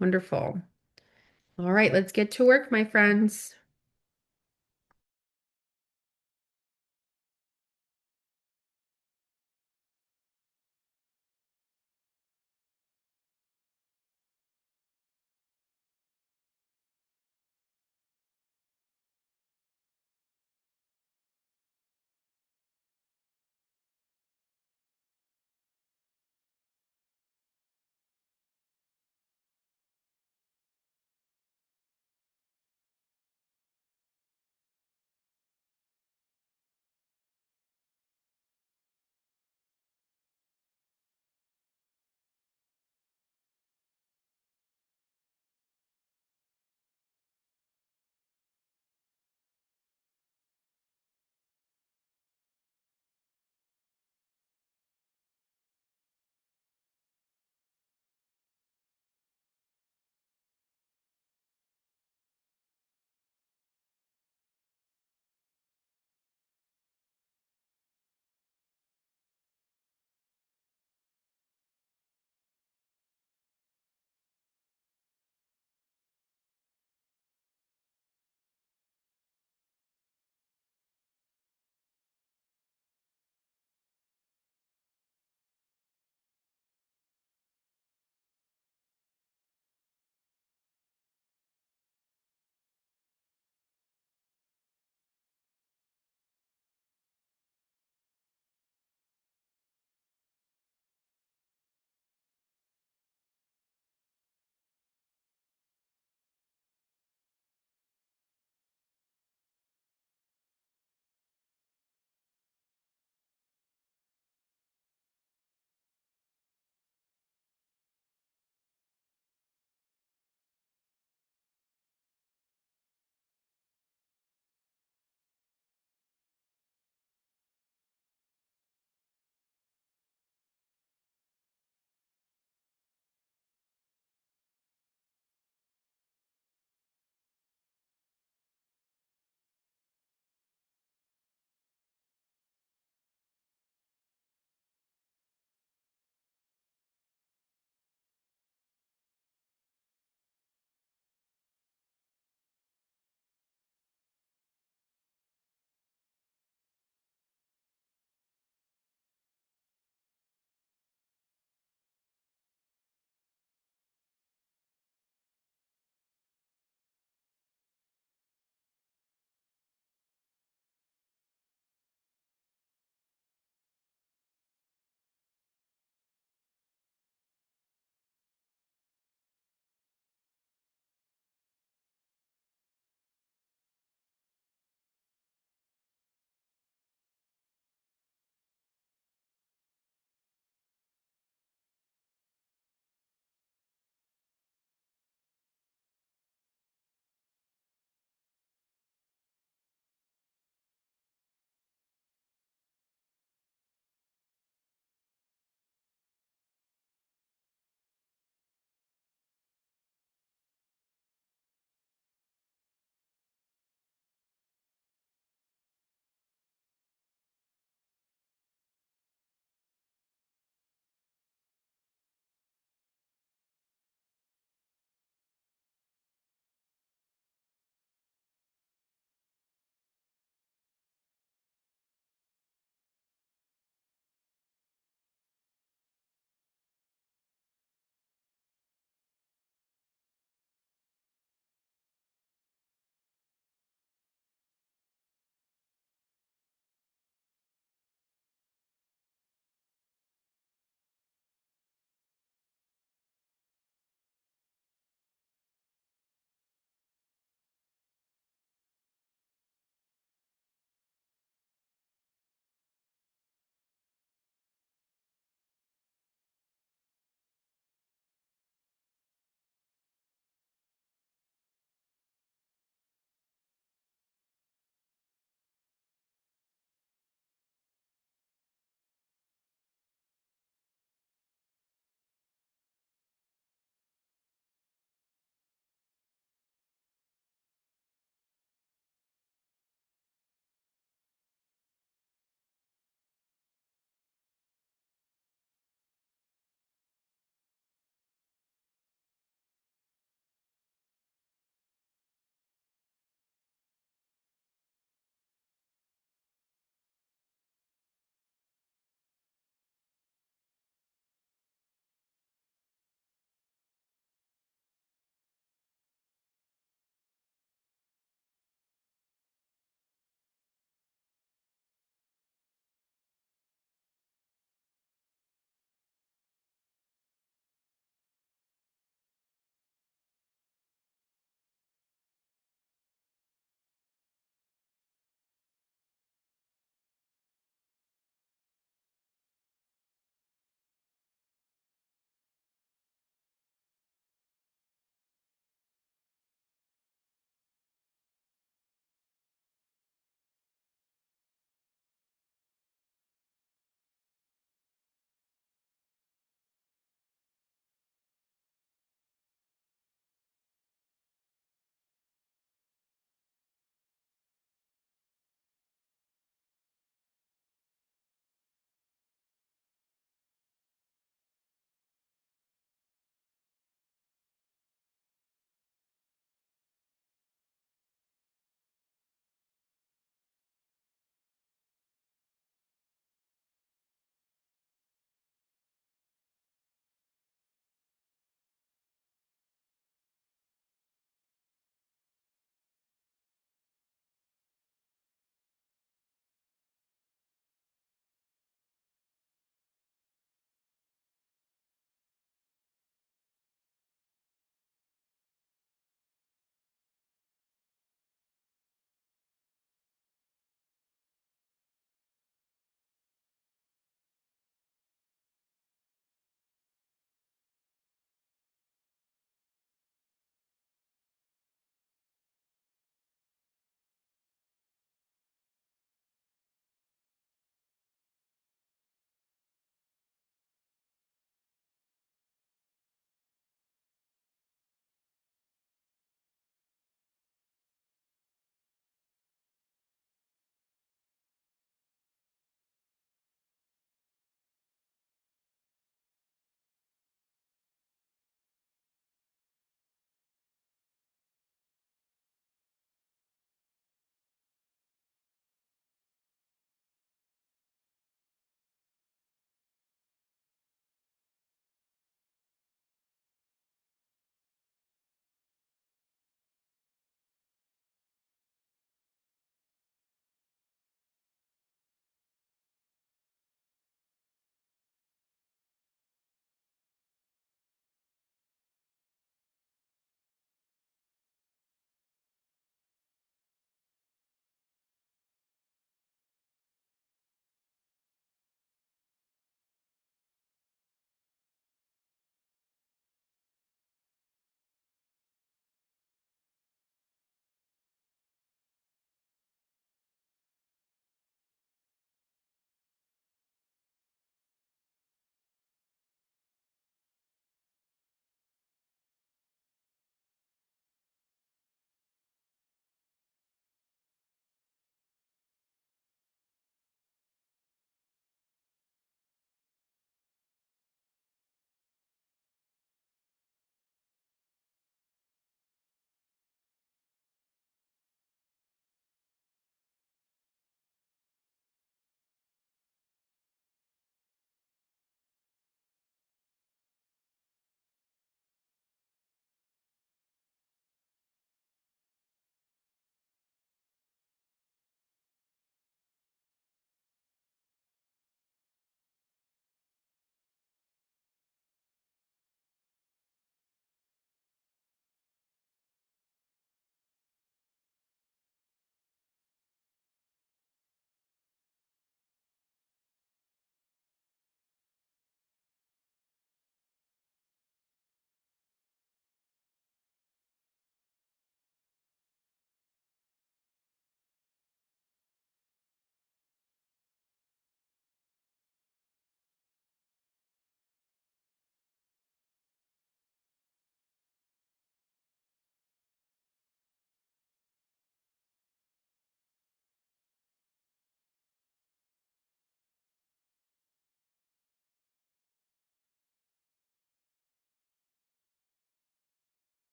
Wonderful. All right, let's get to work, my friends.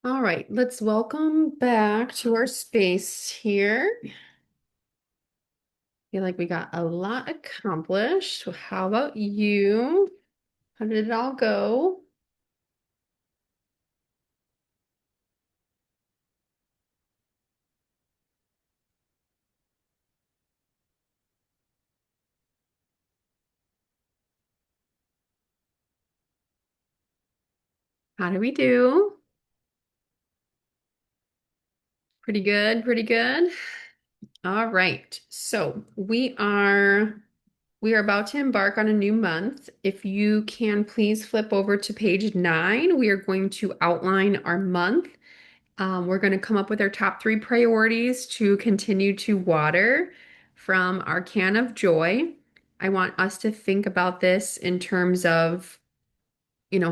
All right, let's welcome back to our space here. Feel like we got a lot accomplished. So how about you? How did it all go? How did we do? Pretty good, pretty good. All right. So we are about to embark on a new month. If you can please flip over to page 9, we are going to outline our month. We're going to come up with our top 3 priorities to continue to water from our can of joy. I want us to think about this in terms of,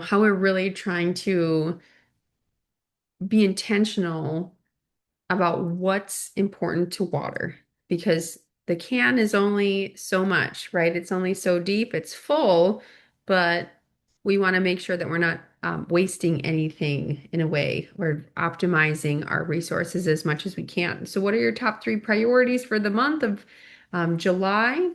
how we're really trying to be intentional about what's important to water because the can is only so much, right? It's only so deep, it's full, but we want to make sure that we're not wasting anything in a way. We're optimizing our resources as much as we can. So, what are your top 3 priorities for the month of July?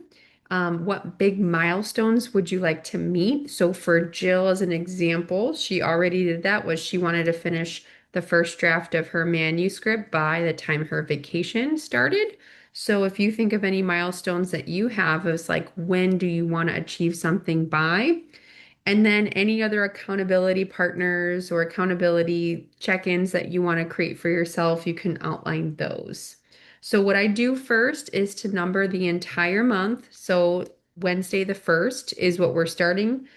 What big milestones would you like to meet? So, for Jill, as an example, she already did that, was she wanted to finish the first draft of her manuscript by the time her vacation started. So if you think of any milestones that you have, it's like, when do you want to achieve something by? And then any other accountability partners or accountability check-ins that you want to create for yourself, you can outline those. So what I do first is to number the entire month. So Wednesday the 1st is what we're starting.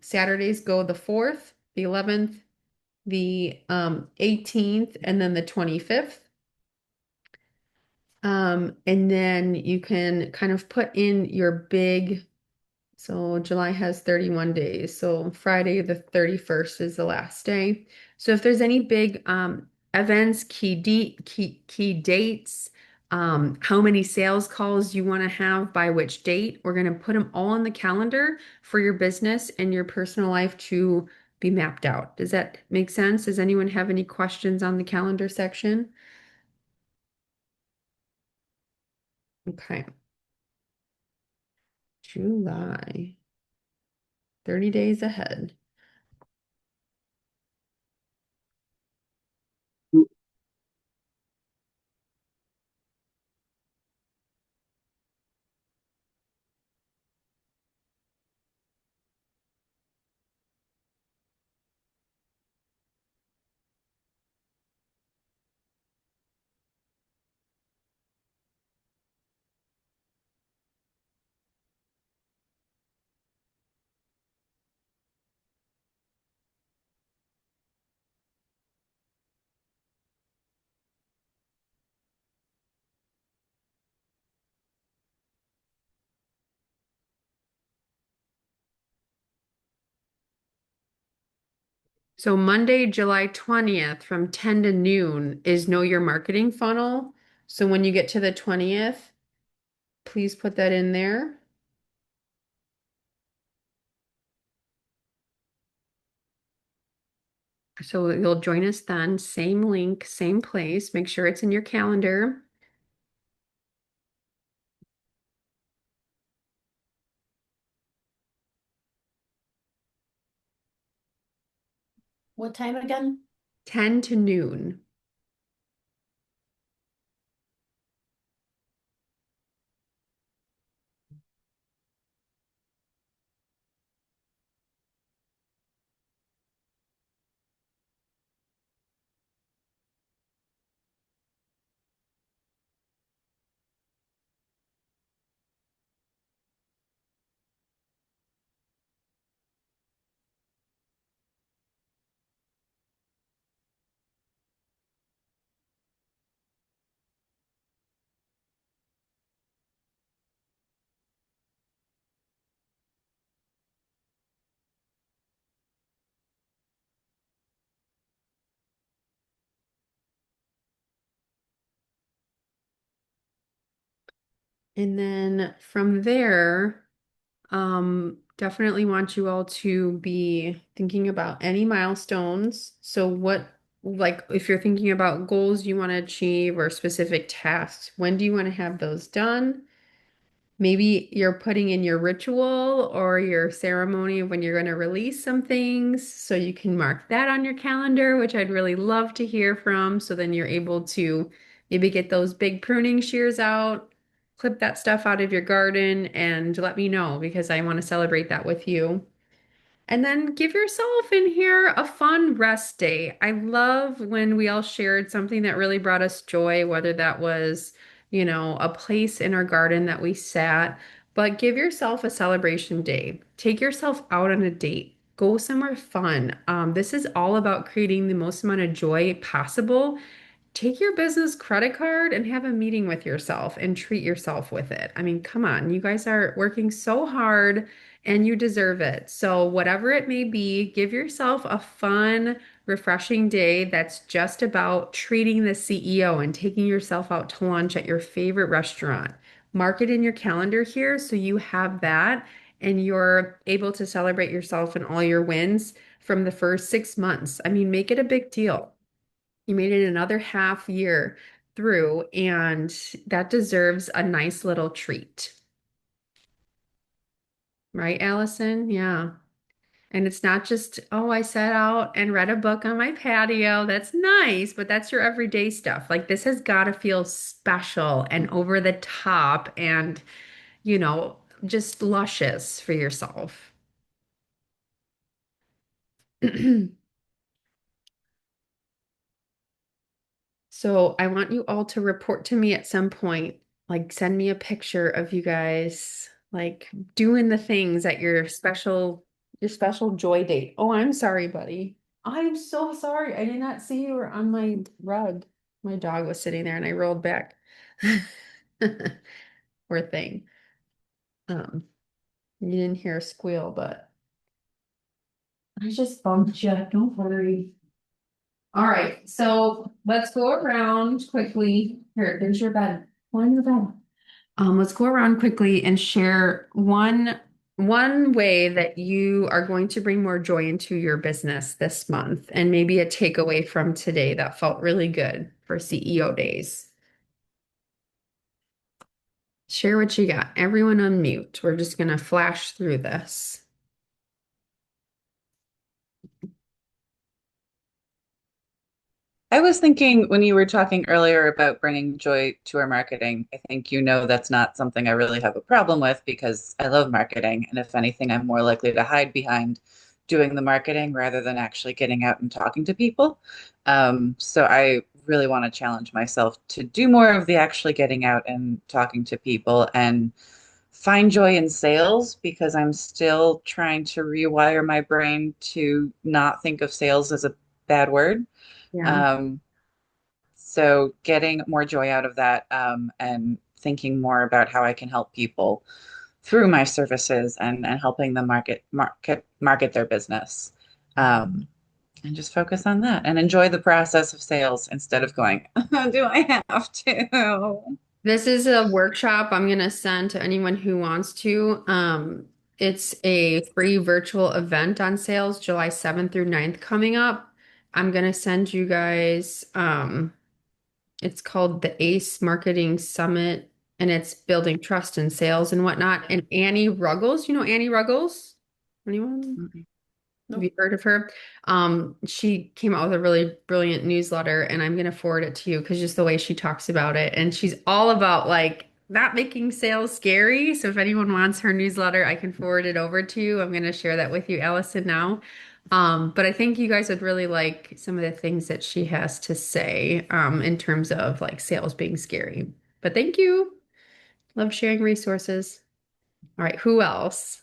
Saturdays go the 4th, the 11th, the 18th, and then the 25th. And then you can kind of put in your big, so July has 31 days. So Friday the 31st is the last day. So if there's any big events, key dates, how many sales calls you want to have by which date, we're going to put them all on the calendar for your business and your personal life to be mapped out. Does that make sense? Does anyone have any questions on the calendar section? Okay. July, 30 days ahead. So Monday, July 20th from 10 to noon is Know Your Marketing Funnel. So when you get to the 20th, please put that in there. So you'll join us then, same link, same place. Make sure it's in your calendar. What time again? 10 to noon. And then from there, definitely want you all to be thinking about any milestones. So what like if you're thinking about goals you want to achieve or specific tasks, when do you want to have those done? Maybe you're putting in your ritual or your ceremony of when you're going to release some things so you can mark that on your calendar, which I'd really love to hear from. So then you're able to maybe get those big pruning shears out, clip that stuff out of your garden, and let me know because I want to celebrate that with you. And then give yourself in here a fun rest day. I love when we all shared something that really brought us joy, whether that was, a place in our garden that we sat, but give yourself a celebration day. Take yourself out on a date. Go somewhere fun. This is all about creating the most amount of joy possible. Take your business credit card and have a meeting with yourself and treat yourself with it. I mean, come on, you guys are working so hard and you deserve it. So, whatever it may be, give yourself a fun, refreshing day that's just about treating the CEO and taking yourself out to lunch at your favorite restaurant. Mark it in your calendar here so you have that and you're able to celebrate yourself and all your wins from the first 6 months. I mean, make it a big deal. You made it another half year through, and that deserves a nice little treat. Right, Allison? Yeah. And it's not just, oh, I sat out and read a book on my patio. That's nice, but that's your everyday stuff. Like this has got to feel special and over the top and, just luscious for yourself. So I want you all to report to me at some point, like send me a picture of you guys like doing the things at your special joy date. Oh, I'm sorry, buddy. I'm so sorry. I did not see you were on my rug. My dog was sitting there and I rolled back. Poor thing. Um, you didn't hear a squeal, but I just bumped you. Don't worry. All right, so let's go around quickly. Here, there's your bed. Find the bed. Let's go around quickly and share one way that you are going to bring more joy into your business this month, and maybe a takeaway from today that felt really good for CEO days. Share what you got. Everyone unmute. We're just gonna flash through this. I was thinking when you were talking earlier about bringing joy to our marketing, I think that's not something I really have a problem with because I love marketing. And if anything, I'm more likely to hide behind doing the marketing rather than actually getting out and talking to people. So I really want to challenge myself to do more of the actually getting out and talking to people and find joy in sales because I'm still trying to rewire my brain to not think of sales as a bad word. Yeah. Um, so getting more joy out of that, and thinking more about how I can help people through my services and helping them market their business. And just focus on that and enjoy the process of sales instead of going, do I have to? This is a workshop I'm going to send to anyone who wants to. It's a free virtual event on sales, July 7th through 9th coming up. I'm going to send you guys, it's called the ACE Marketing Summit, and it's building trust in sales and whatnot. And Annie Ruggles, you know Annie Ruggles? Anyone? Have you Nope. heard of her? She came out with a really brilliant newsletter, and I'm gonna forward it to you because just the way she talks about it, and she's all about like not making sales scary. So if anyone wants her newsletter, I can forward it over to you. I'm gonna share that with you, Allison, now. But I think you guys would really like some of the things that she has to say, in terms of like sales being scary. But thank you. Love sharing resources. All right, who else?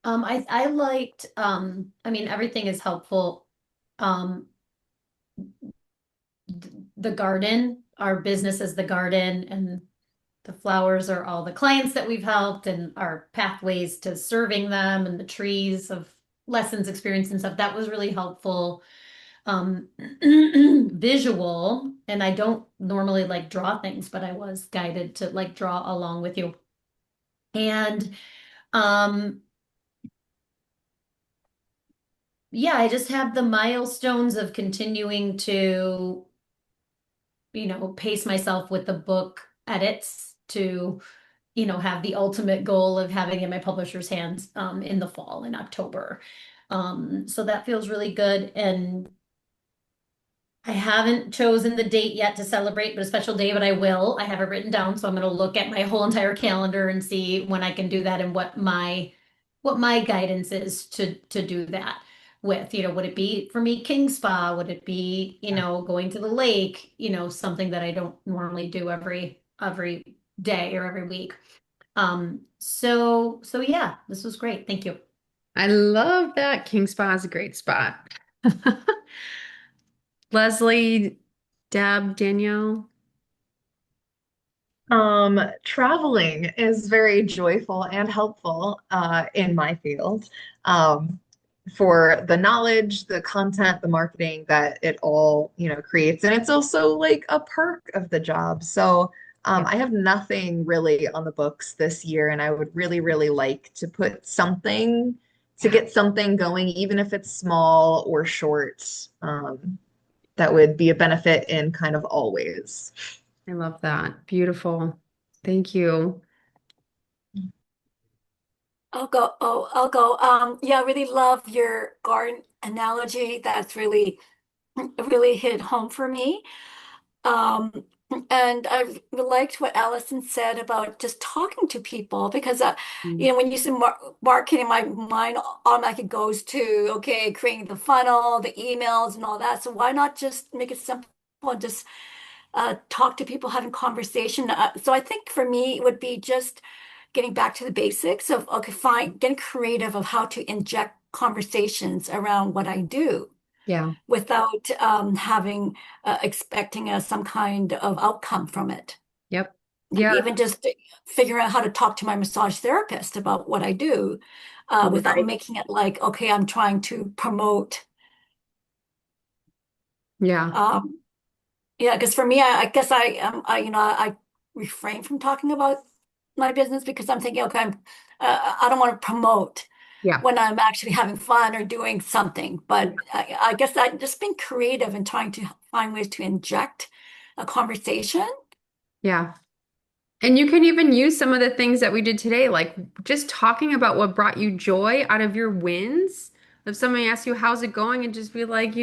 I liked, I mean, everything is helpful. Um, the garden, our business is the garden, and the flowers are all the clients that we've helped, and our pathways to serving them, and the trees of lessons, experience, and stuff. That was really helpful. Um, visual, and I don't normally like draw things, but I was guided to like draw along with you. And um yeah, I just have the milestones of continuing to, pace myself with the book edits to, have the ultimate goal of having it in my publisher's hands in the fall in October. So that feels really good. And I haven't chosen the date yet to celebrate, but a special day, but I will. I have it written down, so I'm going to look at my whole entire calendar and see when I can do that and what my guidance is to do that with. Would it be for me King Spa? Would it be, going to the lake, something that I don't normally do every day or every week. So yeah, this was great. Thank you. I love that. King Spa is a great spot. Leslie, Deb, Danielle. Traveling is very joyful and helpful in my field for the knowledge, the content, the marketing that it all, creates. And it's also like a perk of the job. So Yeah. I have nothing really on the books this year, and I would really, really like to put something to Yeah. get something going, even if it's small or short. That would be a benefit in kind of all ways. I love that. Beautiful. Thank you. I'll go. Oh, I'll go. Yeah, I really love your garden analogy. That's really hit home for me. Um, and I liked what Allison said about just talking to people because, Mm. when you say marketing, my mind automatically goes to, okay, creating the funnel, the emails, and all that. So why not just make it simple and just talk to people, having conversation? So I think for me, it would be just getting back to the basics of, okay, fine, getting creative of how to inject conversations around what I do Yeah. without having expecting some kind of outcome from it. Yep. And Yeah. even just figuring out how to talk to my massage therapist about what I do without Right. making it like, okay, I'm trying to promote. Yeah. Um, yeah, because for me, I guess I am, I refrain from talking about my business because I'm thinking, okay, I don't want to promote Yeah. when I'm actually having fun or doing something. But I guess I just being creative and trying to find ways to inject a conversation. Yeah. And you can even use some of the things that we did today, like just talking about what brought you joy out of your wins. If somebody asks you, how's it going? And just be like,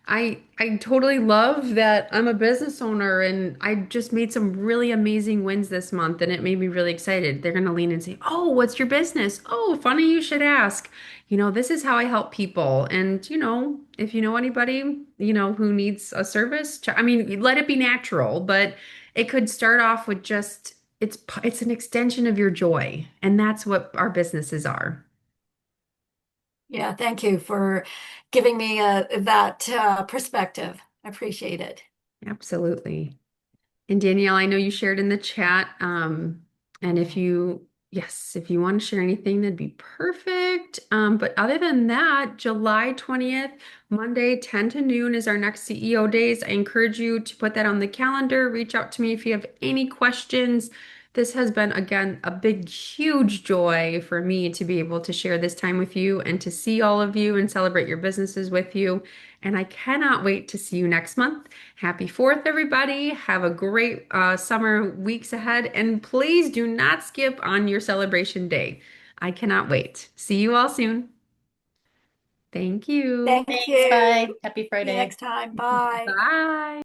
I totally love that I'm a business owner and I just made some really amazing wins this month and it made me really excited. They're going to lean and say, oh, what's your business? Oh, funny you should ask. This is how I help people. And, if you know anybody, who needs a service, I mean, let it be natural, but it could start off with just it's an extension of your joy, and that's what our businesses are. Yeah, thank you for giving me that perspective. I appreciate it. Absolutely. And Danielle, I know you shared in the chat. And if you want to share anything, that'd be perfect. But other than that, July 20th, Monday, 10 to noon is our next CEO days. I encourage you to put that on the calendar. Reach out to me if you have any questions. This has been, again, a big, huge joy for me to be able to share this time with you and to see all of you and celebrate your businesses with you. And I cannot wait to see you next month. Happy 4th, everybody. Have a great summer weeks ahead. And please do not skip on your celebration day. I cannot wait. See you all soon. Thank you. Thank Thanks. Bye. you. Happy See you Friday. next time. Bye. Bye.